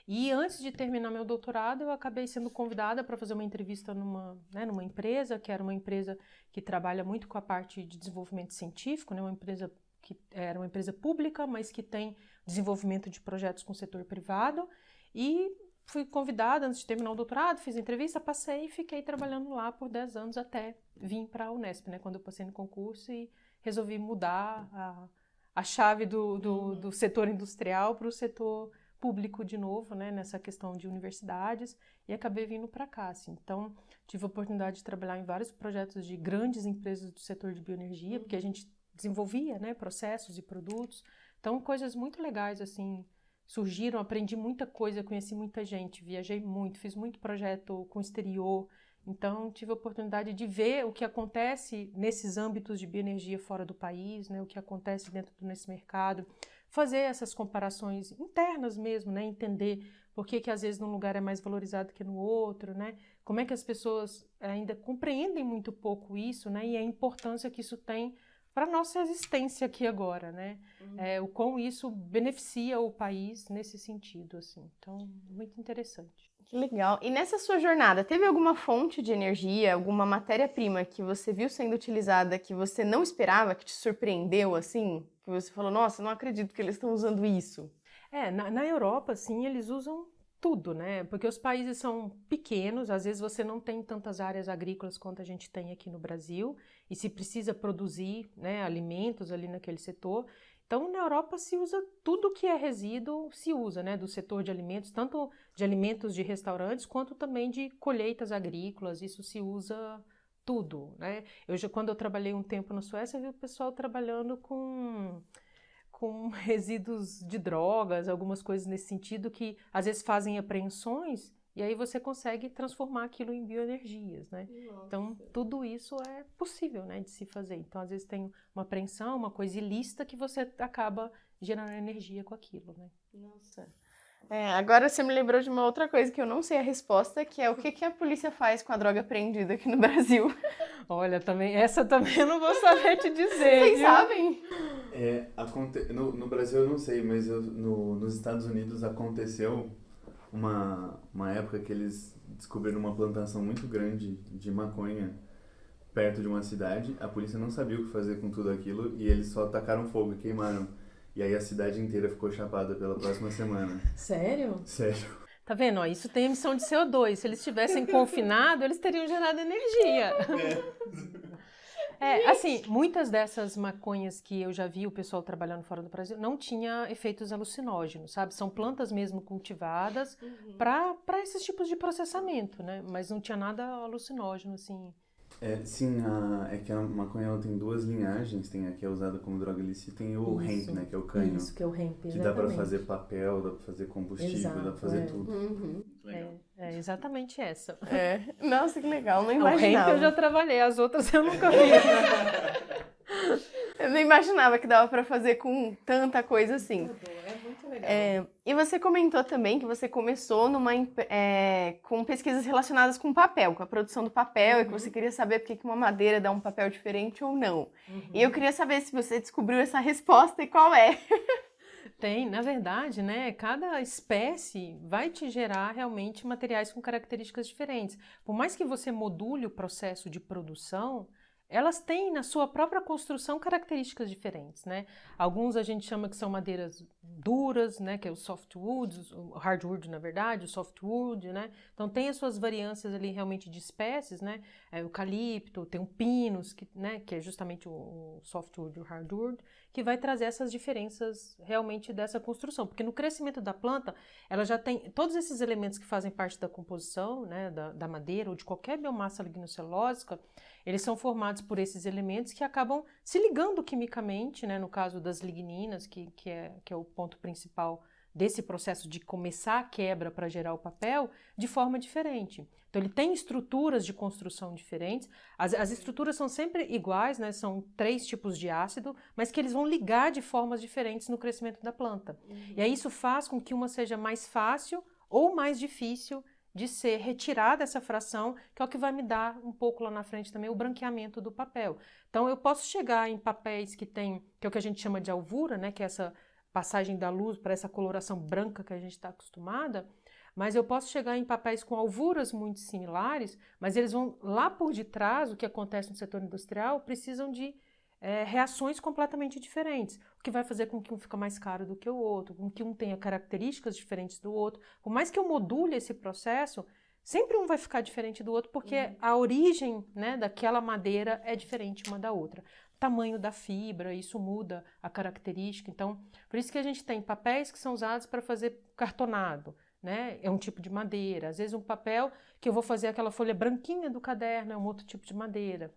E antes de terminar meu doutorado, eu acabei sendo convidada para fazer uma entrevista numa empresa, que era uma empresa que trabalha muito com a parte de desenvolvimento científico, né, uma empresa que era uma empresa pública, mas que tem desenvolvimento de projetos com o setor privado. E fui convidada antes de terminar o doutorado, fiz a entrevista, passei e fiquei trabalhando lá por 10 anos até vir para a Unesp, né, quando eu passei no concurso e resolvi mudar a chave do setor industrial para o setor público de novo, né, nessa questão de universidades, e acabei vindo para cá, assim. Então, tive a oportunidade de trabalhar em vários projetos de grandes empresas do setor de bioenergia, porque a gente desenvolvia, né, processos e produtos. Então, coisas muito legais, assim, surgiram, aprendi muita coisa, conheci muita gente, viajei muito, fiz muito projeto com o exterior. Então, tive a oportunidade de ver o que acontece nesses âmbitos de bioenergia fora do país, né, o que acontece dentro desse mercado, fazer essas comparações internas mesmo, né, entender por que às vezes num lugar é mais valorizado que no outro, né, como é que as pessoas ainda compreendem muito pouco isso, né, e a importância que isso tem para a nossa existência aqui agora, né, o quão isso beneficia o país nesse sentido, assim. Então, muito interessante. Que legal. E nessa sua jornada, teve alguma fonte de energia, alguma matéria-prima que você viu sendo utilizada que você não esperava, que te surpreendeu, assim? Que você falou, nossa, não acredito que eles estão usando isso. Na Europa, sim, eles usam tudo, né? Porque os países são pequenos, às vezes você não tem tantas áreas agrícolas quanto a gente tem aqui no Brasil, e se precisa produzir, né, alimentos ali naquele setor. Então, na Europa se usa tudo que é resíduo, se usa, né, do setor de alimentos, tanto de alimentos de restaurantes, quanto também de colheitas agrícolas, isso se usa tudo, né? Quando eu trabalhei um tempo na Suécia, eu vi o pessoal trabalhando com resíduos de drogas, algumas coisas nesse sentido, que às vezes fazem apreensões, e aí você consegue transformar aquilo em bioenergias, né? Nossa. Então, tudo isso é possível, né, de se fazer. Então, às vezes tem uma apreensão, uma coisa ilícita, que você acaba gerando energia com aquilo, né? Nossa. Agora você me lembrou de uma outra coisa que eu não sei a resposta, que é o que a polícia faz com a droga apreendida aqui no Brasil. Olha, essa também eu não vou saber te dizer. Vocês sabem? No Brasil eu não sei, mas nos Estados Unidos aconteceu uma época que eles descobriram uma plantação muito grande de maconha perto de uma cidade. A polícia não sabia o que fazer com tudo aquilo e eles só tacaram fogo e queimaram. E aí a cidade inteira ficou chapada pela próxima semana. Sério? Sério. Tá vendo? Ó, isso tem emissão de CO2. Se eles estivessem confinados, eles teriam gerado energia. Assim, muitas dessas maconhas que eu já vi o pessoal trabalhando fora do Brasil não tinha efeitos alucinógenos, sabe? São plantas mesmo cultivadas para esses tipos de processamento, né? Mas não tinha nada alucinógeno, assim. Sim, é que a maconha ela tem duas linhagens, tem a que é usada como droga ilícita e tem o hemp, né, que é o canho. Isso, que é o hemp, exatamente. Que dá pra fazer papel, dá pra fazer combustível, exato, dá pra fazer tudo. Uhum. Legal. É exatamente essa. Nossa, que legal, não O hemp imaginava. eu já trabalhei, as outras eu nunca vi. Eu não imaginava que dava pra fazer com tanta coisa assim. É muito legal. E você comentou também que você começou com pesquisas relacionadas com papel, com a produção do papel, e que você queria saber por que uma madeira dá um papel diferente ou não. E eu queria saber se você descobriu essa resposta e qual é. Tem, na verdade, né, cada espécie vai te gerar realmente materiais com características diferentes. Por mais que você module o processo de produção, elas têm na sua própria construção características diferentes, né? Alguns a gente chama que são madeiras duras, né? Que é o softwood, o hardwood, na verdade, o softwood, né? Então tem as suas variâncias ali realmente de espécies, né? O eucalipto, tem o pinus, que é justamente o softwood, o hardwood, que vai trazer essas diferenças realmente dessa construção. Porque no crescimento da planta, ela já tem todos esses elementos que fazem parte da composição, né? Da madeira ou de qualquer biomassa lignocelulósica, eles são formados por esses elementos que acabam se ligando quimicamente, né, no caso das ligninas, que é o ponto principal desse processo de começar a quebra para gerar o papel, de forma diferente. Então ele tem estruturas de construção diferentes, as estruturas são sempre iguais, né, são 3 tipos de ácido, mas que eles vão ligar de formas diferentes no crescimento da planta. E aí isso faz com que uma seja mais fácil ou mais difícil de ser retirada essa fração, que é o que vai me dar um pouco lá na frente também o branqueamento do papel. Então eu posso chegar em papéis que é o que a gente chama de alvura, né, que é essa passagem da luz para essa coloração branca que a gente está acostumada, mas eu posso chegar em papéis com alvuras muito similares, mas eles vão lá por detrás, o que acontece no setor industrial, precisam de reações completamente diferentes, o que vai fazer com que um fique mais caro do que o outro, com que um tenha características diferentes do outro. Por mais que eu module esse processo, sempre um vai ficar diferente do outro, porque a origem, né, daquela madeira é diferente uma da outra. O tamanho da fibra, isso muda a característica. Então, por isso que a gente tem papéis que são usados para fazer cartonado, né? É um tipo de madeira. Às vezes um papel que eu vou fazer aquela folha branquinha do caderno é um outro tipo de madeira.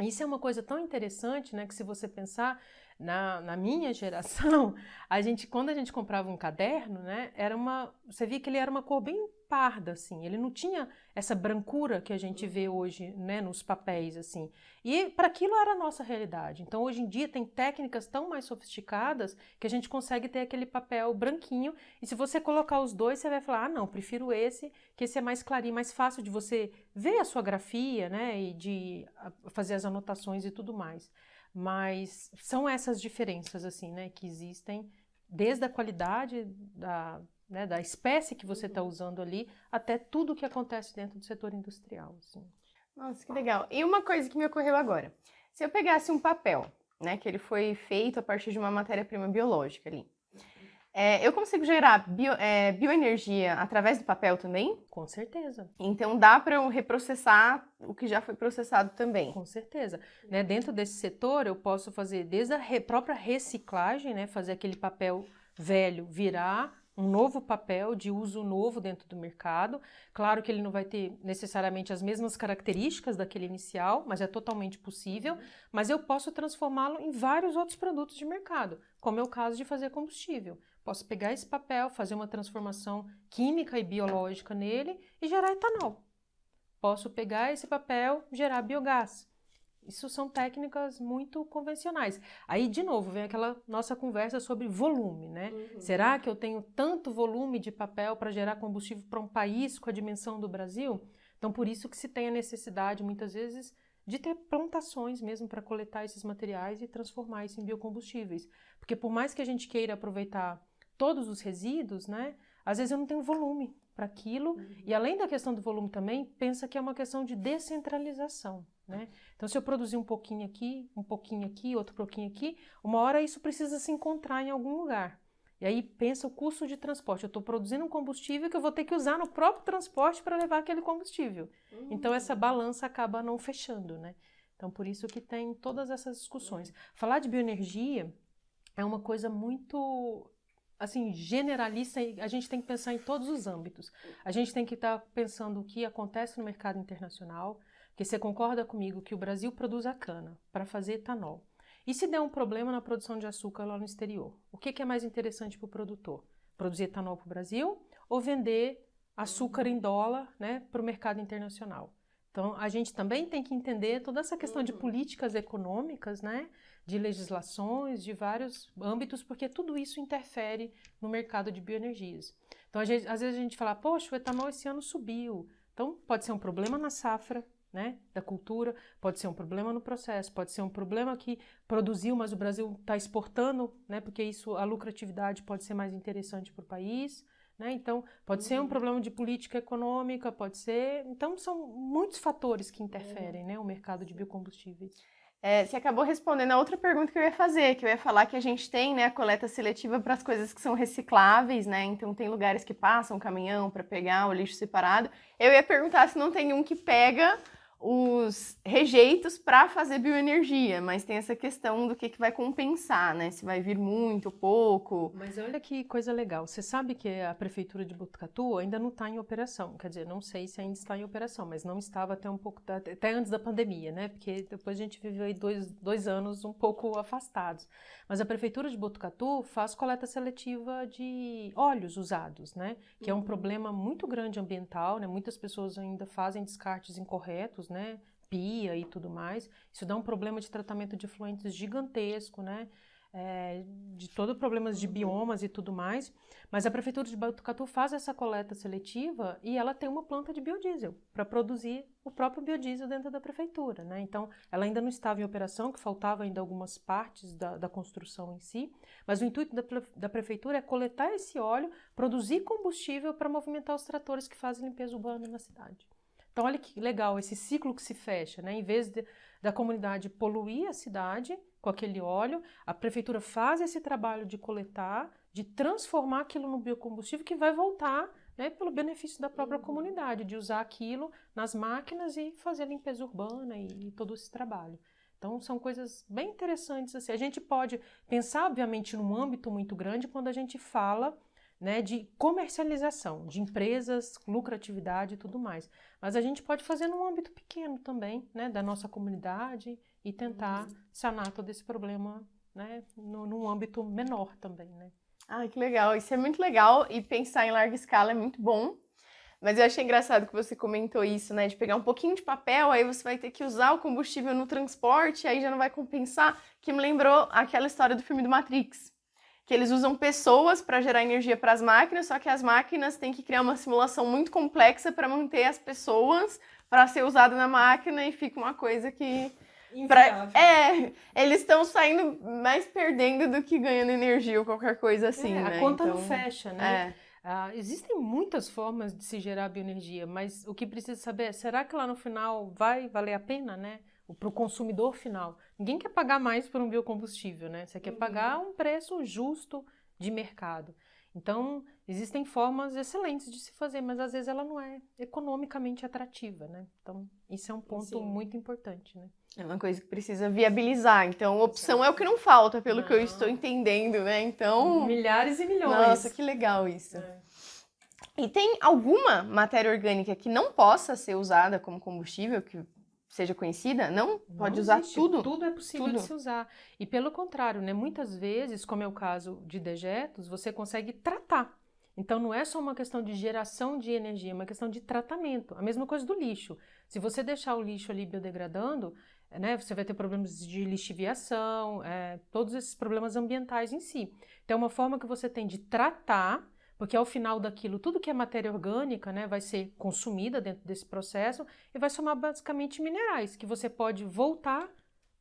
Isso é uma coisa tão interessante, né, que se você pensar na minha geração, quando a gente comprava um caderno, né, você via que ele era uma cor bem parda, assim, ele não tinha essa brancura que a gente vê hoje, né, nos papéis, assim, e para aquilo era a nossa realidade. Então, hoje em dia, tem técnicas tão mais sofisticadas que a gente consegue ter aquele papel branquinho, e se você colocar os dois, você vai falar, não, prefiro esse, que esse é mais clarinho, mais fácil de você ver a sua grafia, né, e de fazer as anotações e tudo mais. Mas são essas diferenças, assim, né, que existem desde a qualidade da espécie que você está usando ali até tudo o que acontece dentro do setor industrial, assim. Nossa, que legal. E uma coisa que me ocorreu agora. Se eu pegasse um papel, né, que ele foi feito a partir de uma matéria-prima biológica ali, eu consigo gerar bioenergia através do papel também? Com certeza. Então dá para eu reprocessar o que já foi processado também? Com certeza. Né, dentro desse setor eu posso fazer desde a própria reciclagem, né, fazer aquele papel velho virar um novo papel de uso novo dentro do mercado. Claro que ele não vai ter necessariamente as mesmas características daquele inicial, mas é totalmente possível. Mas eu posso transformá-lo em vários outros produtos de mercado, como é o caso de fazer combustível. Posso pegar esse papel, fazer uma transformação química e biológica nele e gerar etanol. Posso pegar esse papel, gerar biogás. Isso são técnicas muito convencionais. Aí, de novo, vem aquela nossa conversa sobre volume, né? Será que eu tenho tanto volume de papel para gerar combustível para um país com a dimensão do Brasil? Então, por isso que se tem a necessidade, muitas vezes, de ter plantações mesmo para coletar esses materiais e transformar isso em biocombustíveis. Porque por mais que a gente queira aproveitar todos os resíduos, né, às vezes eu não tenho volume para aquilo. E além da questão do volume também, pensa que é uma questão de descentralização, né? Então, se eu produzir um pouquinho aqui, outro pouquinho aqui, uma hora isso precisa se encontrar em algum lugar. E aí pensa o custo de transporte. Eu estou produzindo um combustível que eu vou ter que usar no próprio transporte para levar aquele combustível. Então, essa balança acaba não fechando, né? Então, por isso que tem todas essas discussões. Falar de bioenergia é uma coisa muito, assim, generalista, e a gente tem que pensar em todos os âmbitos. A gente tem que estar pensando o que acontece no mercado internacional, porque você concorda comigo que o Brasil produz a cana para fazer etanol. E se der um problema na produção de açúcar lá no exterior? O que é mais interessante para o produtor? Produzir etanol para o Brasil ou vender açúcar em dólar, né, para o mercado internacional? Então, a gente também tem que entender toda essa questão de políticas econômicas, né, de legislações, de vários âmbitos, porque tudo isso interfere no mercado de bioenergias. Então, às vezes a gente fala, poxa, o etanol esse ano subiu. Então, pode ser um problema na safra, né, da cultura, pode ser um problema no processo, pode ser um problema que produziu, mas o Brasil está exportando, né, porque isso, a lucratividade pode ser mais interessante para o país, né, então pode ser um problema de política econômica, pode ser, então são muitos fatores que interferem, né, o mercado de biocombustíveis. Você acabou respondendo a outra pergunta que eu ia fazer, que eu ia falar que a gente tem, né, a coleta seletiva para as coisas que são recicláveis, né, então tem lugares que passam caminhão para pegar o lixo separado. Eu ia perguntar se não tem um que pega os rejeitos para fazer bioenergia, mas tem essa questão do que vai compensar, né? Se vai vir muito ou pouco. Mas olha que coisa legal. Você sabe que a Prefeitura de Botucatu ainda não está em operação. Quer dizer, não sei se ainda está em operação, mas não estava até até antes da pandemia, né? Porque depois a gente viveu aí dois anos um pouco afastados. Mas a Prefeitura de Botucatu faz coleta seletiva de óleos usados, né? Que é um problema muito grande ambiental, né? Muitas pessoas ainda fazem descartes incorretos, né? Pia e tudo mais. Isso dá um problema de tratamento de efluentes gigantesco, né? De todo problemas de biomas e tudo mais. Mas a Prefeitura de Botucatu faz essa coleta seletiva e ela tem uma planta de biodiesel para produzir o próprio biodiesel dentro da prefeitura, né? Então, ela ainda não estava em operação, que faltava ainda algumas partes da construção em si, mas o intuito da prefeitura é coletar esse óleo, produzir combustível para movimentar os tratores que fazem limpeza urbana na cidade. Então, olha que legal esse ciclo que se fecha, né? Em vez da comunidade poluir a cidade com aquele óleo, a prefeitura faz esse trabalho de coletar, de transformar aquilo no biocombustível que vai voltar, né, pelo benefício da própria comunidade, de usar aquilo nas máquinas e fazer a limpeza urbana e todo esse trabalho. Então, são coisas bem interessantes. Assim. A gente pode pensar, obviamente, num âmbito muito grande quando a gente fala, né, de comercialização, de empresas, lucratividade e tudo mais. Mas a gente pode fazer num âmbito pequeno também, né, da nossa comunidade e tentar sanar todo esse problema, né, num âmbito menor também, né. Ah, que legal. Isso é muito legal e pensar em larga escala é muito bom. Mas eu achei engraçado que você comentou isso, né, de pegar um pouquinho de papel, aí você vai ter que usar o combustível no transporte, aí já não vai compensar, que me lembrou aquela história do filme do Matrix. Que eles usam pessoas para gerar energia para as máquinas, só que as máquinas têm que criar uma simulação muito complexa para manter as pessoas para ser usada na máquina e fica uma coisa que... eles estão saindo mais perdendo do que ganhando energia ou qualquer coisa assim, né? A conta não fecha, né? Existem muitas formas de se gerar bioenergia, mas o que precisa saber é, será que lá no final vai valer a pena, né? Para o consumidor final. Ninguém quer pagar mais por um biocombustível, né? Você quer pagar um preço justo de mercado. Então, existem formas excelentes de se fazer, mas às vezes ela não é economicamente atrativa, né? Então, isso é um ponto muito importante, né? É uma coisa que precisa viabilizar. Então, opção é o que não falta, pelo que eu estou entendendo, né? Então... Milhares e milhões. Nossa, que legal isso. E tem alguma matéria orgânica que não possa ser usada como combustível, que seja conhecida? Não? Pode usar tudo? Tudo é possível de se usar. E pelo contrário, né? Muitas vezes, como é o caso de dejetos, você consegue tratar. Então, não é só uma questão de geração de energia, é uma questão de tratamento. A mesma coisa do lixo. Se você deixar o lixo ali biodegradando, né, você vai ter problemas de lixiviação, todos esses problemas ambientais em si. Então, é uma forma que você tem de tratar Porque ao final daquilo, tudo que é matéria orgânica, né, vai ser consumida dentro desse processo e vai somar basicamente minerais, que você pode voltar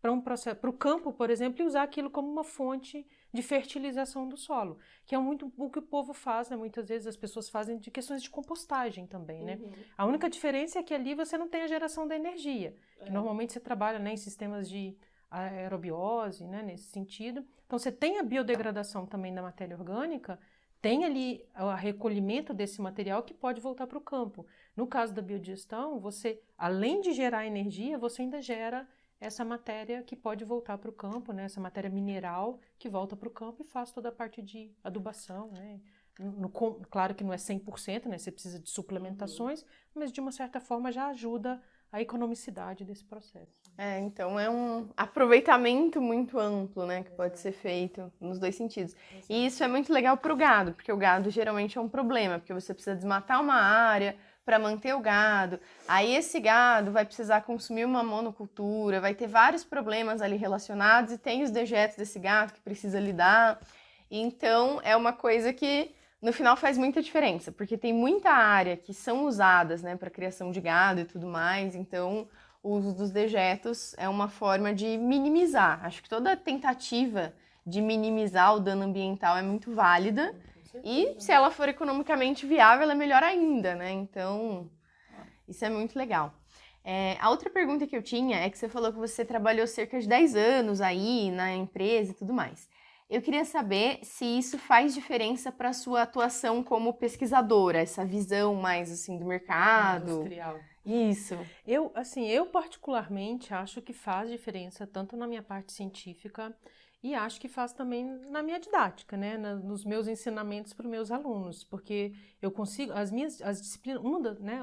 para o campo, por exemplo, e usar aquilo como uma fonte de fertilização do solo, que é muito o que o povo faz, né? Muitas vezes as pessoas fazem de questões de compostagem também, né? A única diferença é que ali você não tem a geração da energia, que normalmente você trabalha, né, em sistemas de aerobiose, né, nesse sentido. Então você tem a biodegradação também da matéria orgânica, tem ali o recolhimento desse material que pode voltar para o campo. No caso da biodigestão, você, além de gerar energia, você ainda gera essa matéria que pode voltar para o campo, né? Essa matéria mineral que volta para o campo e faz toda a parte de adubação, né? Claro que não é 100%, né? Você precisa de suplementações, mas de uma certa forma já ajuda a economicidade desse processo. Então é um aproveitamento muito amplo, né, que pode ser feito nos dois sentidos. E isso é muito legal para o gado, porque o gado geralmente é um problema, porque você precisa desmatar uma área para manter o gado. Aí esse gado vai precisar consumir uma monocultura, vai ter vários problemas ali relacionados e tem os dejetos desse gado que precisa lidar. Então é uma coisa que no final faz muita diferença, porque tem muita área que são usadas, né, para criação de gado e tudo mais. Então o uso dos dejetos é uma forma de minimizar. Acho que toda tentativa de minimizar o dano ambiental é muito válida. E se ela for economicamente viável, ela é melhor ainda, né? Então, isso é muito legal. A outra pergunta que eu tinha é que você falou que você trabalhou cerca de 10 anos aí na empresa e tudo mais. Eu queria saber se isso faz diferença para a sua atuação como pesquisadora, essa visão mais assim do mercado. Industrial. Isso. Eu particularmente acho que faz diferença tanto na minha parte científica e acho que faz também na minha didática, né, nos meus ensinamentos para os meus alunos, porque eu consigo, as disciplinas,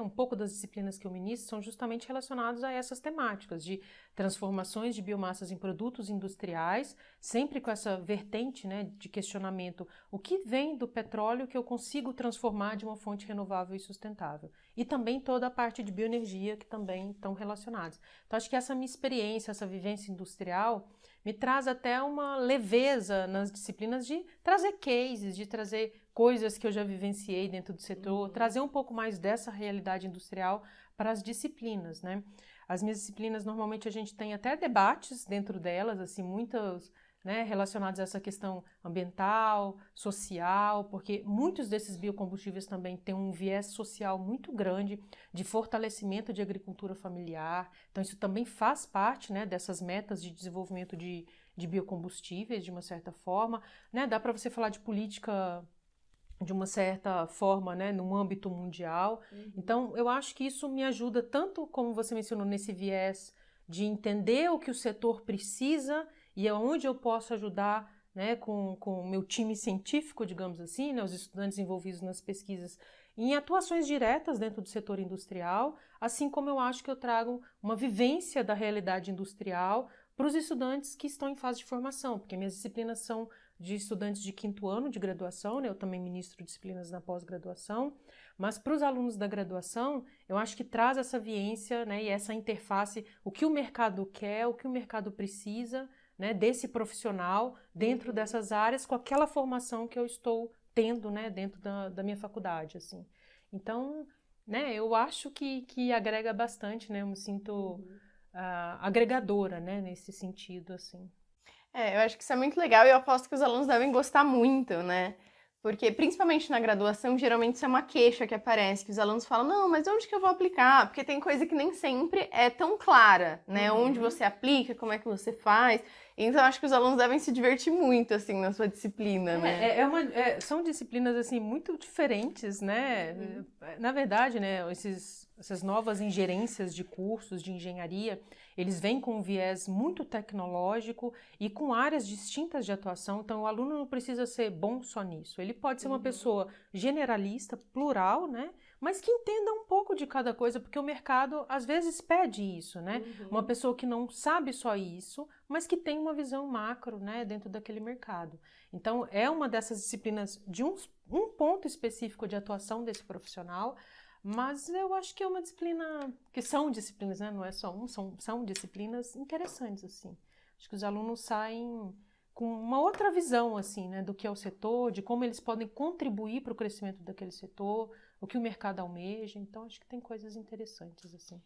um pouco das disciplinas que eu ministro são justamente relacionadas a essas temáticas de transformações de biomassas em produtos industriais, sempre com essa vertente, né, de questionamento, o que vem do petróleo que eu consigo transformar de uma fonte renovável e sustentável, e também toda a parte de bioenergia que também estão relacionadas. Então acho que essa minha experiência, essa vivência industrial me traz até uma leveza nas disciplinas de trazer cases, de trazer coisas que eu já vivenciei dentro do setor, trazer um pouco mais dessa realidade industrial para as disciplinas, né? As minhas disciplinas, normalmente, a gente tem até debates dentro delas, assim, muitos, né, relacionados a essa questão ambiental, social, porque muitos desses biocombustíveis também têm um viés social muito grande de fortalecimento de agricultura familiar. Então, isso também faz parte, né, dessas metas de desenvolvimento de biocombustíveis, de uma certa forma, né? Dá para você falar de política de uma certa forma, né, no âmbito mundial. Então, eu acho que isso me ajuda tanto, como você mencionou, nesse viés de entender o que o setor precisa e aonde eu posso ajudar, né, com o meu time científico, digamos assim, né, os estudantes envolvidos nas pesquisas, em atuações diretas dentro do setor industrial, assim como eu acho que eu trago uma vivência da realidade industrial para os estudantes que estão em fase de formação, porque minhas disciplinas são de estudantes de 5º ano de graduação, né? Eu também ministro disciplinas na pós-graduação, mas para os alunos da graduação, eu acho que traz essa vivência, né, e essa interface, o que o mercado quer, o que o mercado precisa, né, desse profissional dentro dessas áreas, com aquela formação que eu estou tendo, né, dentro da minha faculdade, assim. Então, né, eu acho que agrega bastante, né, eu me sinto agregadora, né, nesse sentido, assim. Eu acho que isso é muito legal e eu aposto que os alunos devem gostar muito, né? Porque, principalmente na graduação, geralmente isso é uma queixa que aparece, que os alunos falam, não, mas onde que eu vou aplicar? Porque tem coisa que nem sempre é tão clara, né? Onde você aplica, como é que você faz. Então, acho que os alunos devem se divertir muito, assim, na sua disciplina, né? São disciplinas, assim, muito diferentes, né? Na verdade, né, essas novas ingerências de cursos de engenharia, eles vêm com um viés muito tecnológico e com áreas distintas de atuação, então o aluno não precisa ser bom só nisso. Ele pode ser uma pessoa generalista, plural, né? Mas que entenda um pouco de cada coisa, porque o mercado às vezes pede isso, né? Uma pessoa que não sabe só isso, mas que tem uma visão macro, né, dentro daquele mercado. Então, é uma dessas disciplinas de um ponto específico de atuação desse profissional, mas eu acho que é uma disciplina, que são disciplinas, né, não é só são disciplinas interessantes, assim. Acho que os alunos saem com uma outra visão, assim, né, do que é o setor, de como eles podem contribuir para o crescimento daquele setor, o que o mercado almeja. Então, acho que tem coisas interessantes, assim.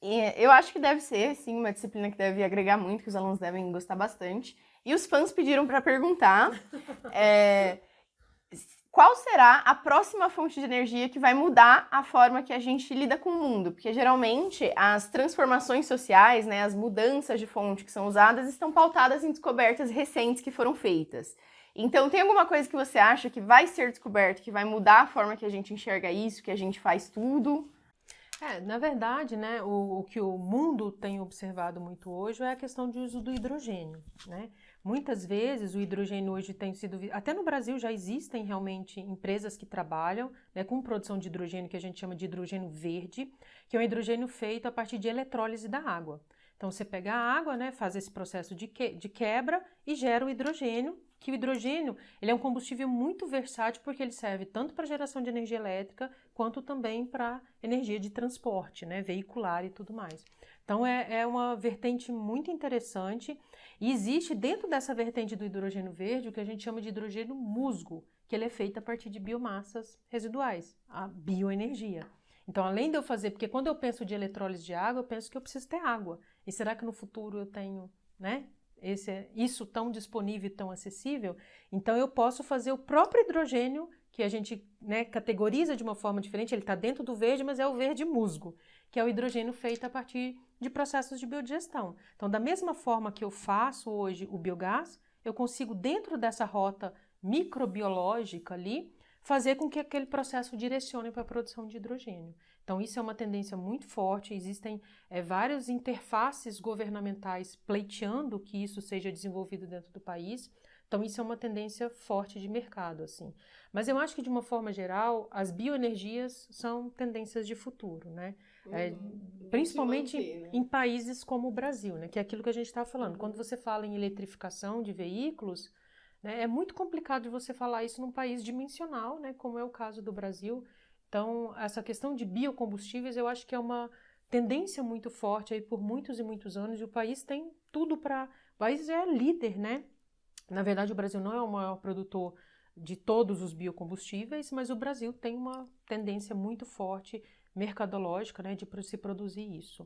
E eu acho que deve ser, sim, uma disciplina que deve agregar muito, que os alunos devem gostar bastante. E os fãs pediram para perguntar qual será a próxima fonte de energia que vai mudar a forma que a gente lida com o mundo. Porque, geralmente, as transformações sociais, né, as mudanças de fonte que são usadas, estão pautadas em descobertas recentes que foram feitas. Então, tem alguma coisa que você acha que vai ser descoberta, que vai mudar a forma que a gente enxerga isso, que a gente faz tudo? Na verdade, né, o que o mundo tem observado muito hoje é a questão de uso do hidrogênio, né? Muitas vezes o hidrogênio hoje tem sido... Até no Brasil já existem realmente empresas que trabalham, né, com produção de hidrogênio que a gente chama de hidrogênio verde, que é um hidrogênio feito a partir de eletrólise da água. Então você pega a água, né, faz esse processo de quebra e gera o hidrogênio, que o hidrogênio ele é um combustível muito versátil porque ele serve tanto para geração de energia elétrica quanto também para energia de transporte, né, veicular e tudo mais. Então é uma vertente muito interessante e existe dentro dessa vertente do hidrogênio verde o que a gente chama de hidrogênio musgo, que ele é feito a partir de biomassas residuais, a bioenergia. Então, além de eu fazer, porque quando eu penso de eletrólise de água, eu penso que eu preciso ter água. E será que no futuro eu tenho, né, isso tão disponível e tão acessível? Então, eu posso fazer o próprio hidrogênio, que a gente, né, categoriza de uma forma diferente, ele está dentro do verde, mas é o verde musgo, que é o hidrogênio feito a partir de processos de biodigestão. Então, da mesma forma que eu faço hoje o biogás, eu consigo, dentro dessa rota microbiológica ali, fazer com que aquele processo direcione para a produção de hidrogênio. Então, isso é uma tendência muito forte, existem várias interfaces governamentais pleiteando que isso seja desenvolvido dentro do país. Então, isso é uma tendência forte de mercado, assim. Mas eu acho que, de uma forma geral, as bioenergias são tendências de futuro, né? Principalmente em países como o Brasil, né? Que é aquilo que a gente estava falando. Quando você fala em eletrificação de veículos, né, é muito complicado de você falar isso num país dimensional, né, como é o caso do Brasil. Então, essa questão de biocombustíveis, eu acho que é uma tendência muito forte aí por muitos e muitos anos, e o país tem tudo para... O país é líder, né? Na verdade, o Brasil não é o maior produtor de todos os biocombustíveis, mas o Brasil tem uma tendência muito forte mercadológica, né, de se produzir isso.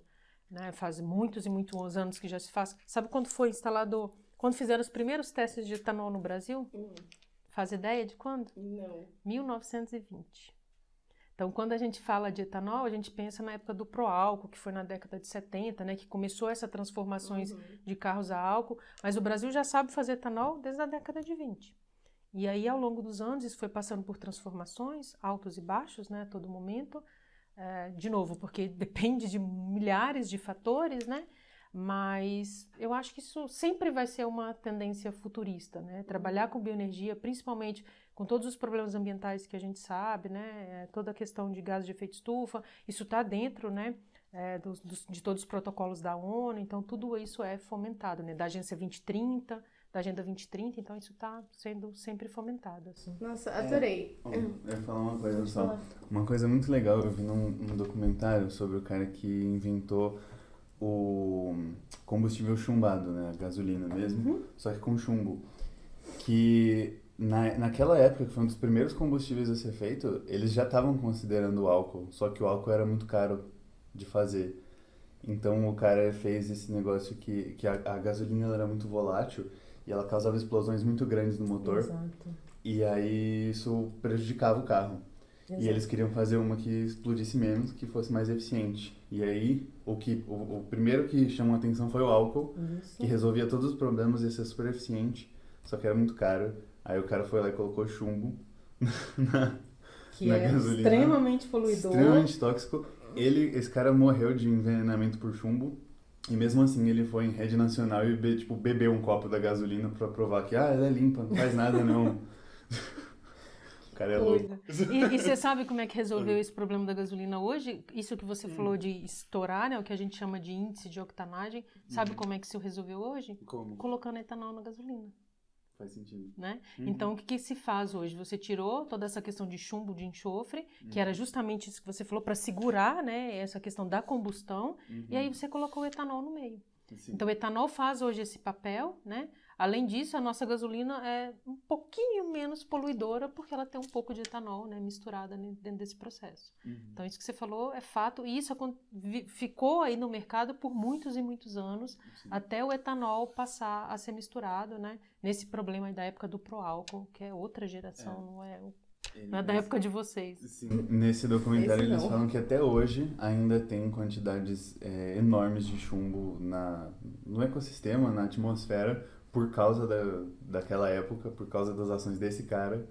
Né? Faz muitos e muitos anos que já se faz. Sabe quando foi instalado... Quando fizeram os primeiros testes de etanol no Brasil? Faz ideia de quando? Não. 1920. Então, quando a gente fala de etanol, a gente pensa na época do pró-álcool, que foi na década de 70, né, que começou essas transformações de carros a álcool, mas o Brasil já sabe fazer etanol desde a década de 20. E aí, ao longo dos anos, isso foi passando por transformações, altos e baixos, né, a todo momento. De novo, porque depende de milhares de fatores, né? Mas eu acho que isso sempre vai ser uma tendência futurista, né? Trabalhar com bioenergia, principalmente com todos os problemas ambientais que a gente sabe, né? Toda a questão de gases de efeito estufa, isso está dentro, né? De todos os protocolos da ONU, então tudo isso é fomentado, né? Da Agência 2030, da Agenda 2030, então isso está sendo sempre fomentado, assim. Nossa, adorei. Eu ia falar uma coisa só. Uma coisa muito legal, eu vi num documentário sobre o cara que inventou o combustível chumbado, né, a gasolina mesmo, só que com chumbo, que naquela época, que foi um dos primeiros combustíveis a ser feito, eles já estavam considerando o álcool, só que o álcool era muito caro de fazer. Então o cara fez esse negócio que a gasolina ela era muito volátil e ela causava explosões muito grandes no motor. Exato. E aí isso prejudicava o carro. Exato. E eles queriam fazer uma que explodisse menos, que fosse mais eficiente. E aí, o primeiro que chamou a atenção foi o álcool, que resolvia todos os problemas, ia ser super eficiente, só que era muito caro. Aí o cara foi lá e colocou chumbo na gasolina. Extremamente poluidor. Extremamente tóxico. Esse cara morreu de envenenamento por chumbo, e mesmo assim ele foi em rede nacional e bebeu um copo da gasolina pra provar que, ela é limpa, não faz nada não. O cara é louco. E você sabe como é que resolveu esse problema da gasolina hoje? Isso que você falou de estourar, né? O que a gente chama de índice de octanagem. Sabe como é que isso resolveu hoje? Como? Colocando etanol na gasolina. Faz sentido. Né? Então, o que se faz hoje? Você tirou toda essa questão de chumbo, de enxofre, que era justamente isso que você falou, para segurar, né, essa questão da combustão, e aí você colocou o etanol no meio. Sim. Então, o etanol faz hoje esse papel, né? Além disso, a nossa gasolina é um pouquinho menos poluidora porque ela tem um pouco de etanol, né, misturada dentro desse processo. Então, isso que você falou é fato, e isso ficou aí no mercado por muitos e muitos anos, até o etanol passar a ser misturado, né, nesse problema aí da época do pró-álcool, que é outra geração, não é da época de vocês. Sim, nesse documentário eles falam que até hoje ainda tem quantidades enormes de chumbo no ecossistema, na atmosfera, por causa daquela época, por causa das ações desse cara.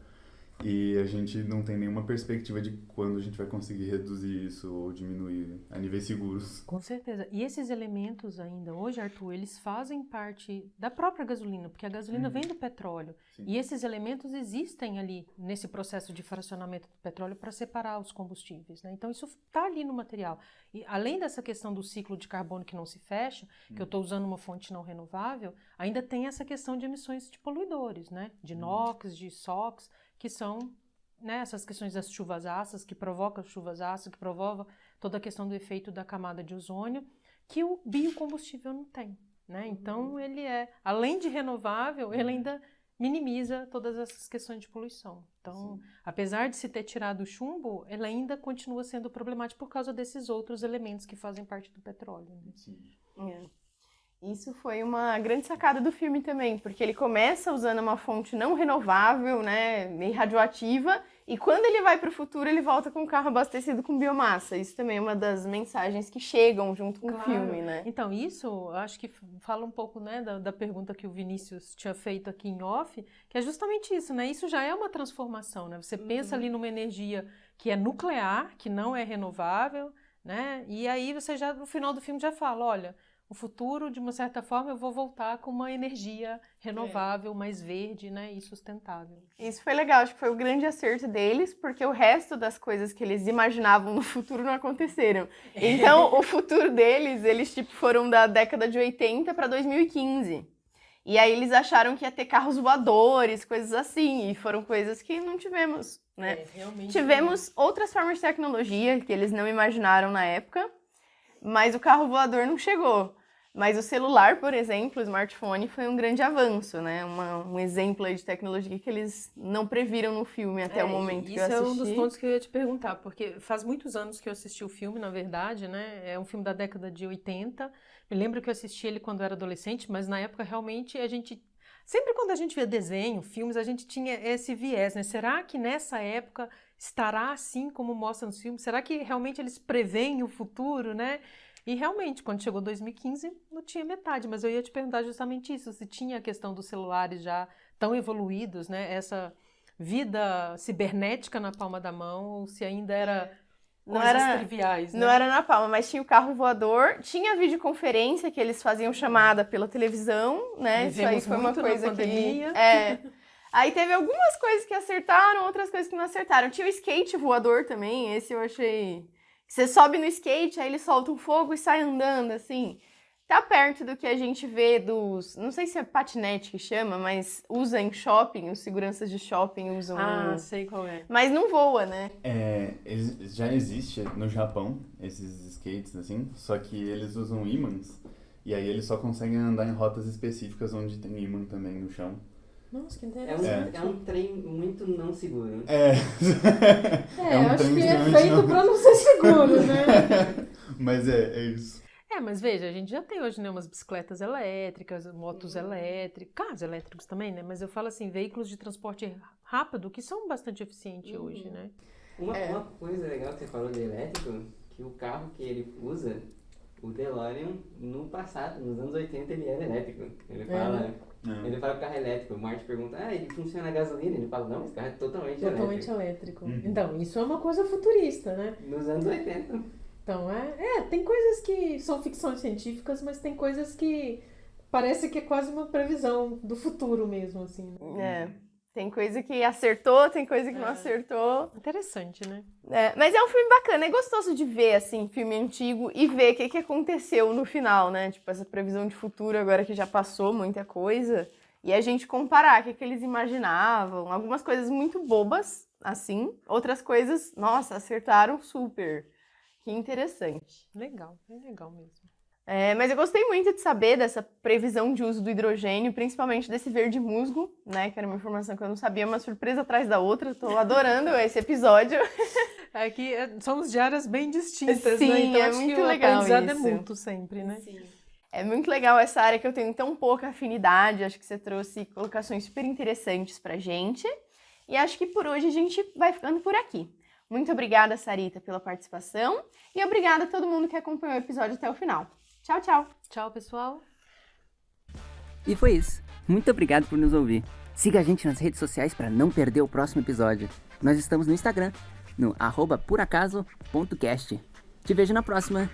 E a gente não tem nenhuma perspectiva de quando a gente vai conseguir reduzir isso ou diminuir a níveis seguros. Com certeza. E esses elementos ainda, hoje, Arthur, eles fazem parte da própria gasolina, porque a gasolina vem do petróleo. Sim. E esses elementos existem ali nesse processo de fracionamento do petróleo para separar os combustíveis, né? Então, isso está ali no material. E além dessa questão do ciclo de carbono que não se fecha, que eu estou usando uma fonte não renovável, ainda tem essa questão de emissões de poluidores, né? De NOx, de SOx, que são, né, essas questões das chuvas ácidas, que provocam chuvas ácidas, que provocam toda a questão do efeito da camada de ozônio, que o biocombustível não tem, né? Então, ele além de renovável, ele ainda minimiza todas essas questões de poluição. Então, apesar de se ter tirado o chumbo, ele ainda continua sendo problemático por causa desses outros elementos que fazem parte do petróleo, né? Sim. Isso foi uma grande sacada do filme também, porque ele começa usando uma fonte não renovável, né, meio radioativa, e quando ele vai para o futuro, ele volta com um carro abastecido com biomassa. Isso também é uma das mensagens que chegam junto com o filme, né? Então, isso, acho que fala um pouco, né, da pergunta que o Vinícius tinha feito aqui em off, que é justamente isso, né? Isso já é uma transformação, né? Você pensa ali numa energia que é nuclear, que não é renovável, né? E aí você já, no final do filme, já fala, olha, o futuro, de uma certa forma, eu vou voltar com uma energia renovável, mais verde, né, e sustentável. Isso foi legal, acho que foi o grande acerto deles, porque o resto das coisas que eles imaginavam no futuro não aconteceram. Então, o futuro deles, eles tipo, foram da década de 80 para 2015. E aí eles acharam que ia ter carros voadores, coisas assim, e foram coisas que não tivemos, né? Realmente Tivemos outras formas de tecnologia que eles não imaginaram na época, mas o carro voador não chegou. Mas o celular, por exemplo, o smartphone, foi um grande avanço, né? Um exemplo aí de tecnologia que eles não previram no filme até o momento que eu assisti. Isso é um dos pontos que eu ia te perguntar, porque faz muitos anos que eu assisti o filme, na verdade, né? É um filme da década de 80. Me lembro que eu assisti ele quando eu era adolescente, mas na época realmente a gente... Sempre quando a gente via desenho, filmes, a gente tinha esse viés, né? Será que nessa época estará assim como mostra nos filmes? Será que realmente eles preveem o futuro, né? E realmente, quando chegou 2015, não tinha metade, mas eu ia te perguntar justamente isso, se tinha a questão dos celulares já tão evoluídos, né? Essa vida cibernética na palma da mão, ou se ainda era coisas triviais, né? Não era na palma, mas tinha o carro voador, tinha videoconferência, que eles faziam chamada pela televisão, né? Isso aí foi uma coisa que... Aí teve algumas coisas que acertaram, outras coisas que não acertaram. Tinha o skate voador também, esse eu achei... Você sobe no skate, aí ele solta um fogo e sai andando, assim. Tá perto do que a gente vê dos... Não sei se é patinete que chama, mas usa em shopping, os seguranças de shopping usam... sei qual é. Mas não voa, né? Já existe no Japão esses skates, assim, só que eles usam ímãs, e aí eles só conseguem andar em rotas específicas onde tem ímã também no chão. Nossa, que interessante. É um trem muito não seguro. Acho que é feito para não ser seguro, né? Mas é isso. Mas veja, a gente já tem hoje, né, umas bicicletas elétricas, motos elétricas, carros elétricos também, né? Mas eu falo assim, veículos de transporte rápido que são bastante eficientes hoje, né? Uma coisa legal que você falou de elétrico, que o carro que ele usa, o DeLorean, no passado, nos anos 80, ele era elétrico. Ele fala que o carro é elétrico. O Marty pergunta, ele funciona a gasolina? Ele fala, não, esse carro é totalmente elétrico. Então, isso é uma coisa futurista, né? Nos anos 80. Então, tem coisas que são ficções científicas, mas tem coisas que parece que é quase uma previsão do futuro mesmo, assim. Tem coisa que acertou, tem coisa que não acertou. Interessante, né? Mas é um filme bacana, é gostoso de ver, assim, filme antigo e ver o que aconteceu no final, né? Tipo, essa previsão de futuro agora que já passou muita coisa. E a gente comparar o que eles imaginavam. Algumas coisas muito bobas, assim. Outras coisas, nossa, acertaram super. Que interessante. Legal, é legal mesmo. Mas eu gostei muito de saber dessa previsão de uso do hidrogênio, principalmente desse verde musgo, né? Que era uma informação que eu não sabia, uma surpresa atrás da outra. Tô adorando esse episódio. É que somos de áreas bem distintas, Sim, né? Então é acho muito que o legal aprendizado é isso. mútuo sempre, né? Sim. É muito legal essa área que eu tenho tão pouca afinidade. Acho que você trouxe colocações super interessantes pra gente. E acho que por hoje a gente vai ficando por aqui. Muito obrigada, Sarita, pela participação. E obrigada a todo mundo que acompanhou o episódio até o final. Tchau, tchau! Tchau, pessoal! E foi isso. Muito obrigado por nos ouvir. Siga a gente nas redes sociais para não perder o próximo episódio. Nós estamos no Instagram, no @puracaso.cast. Te vejo na próxima.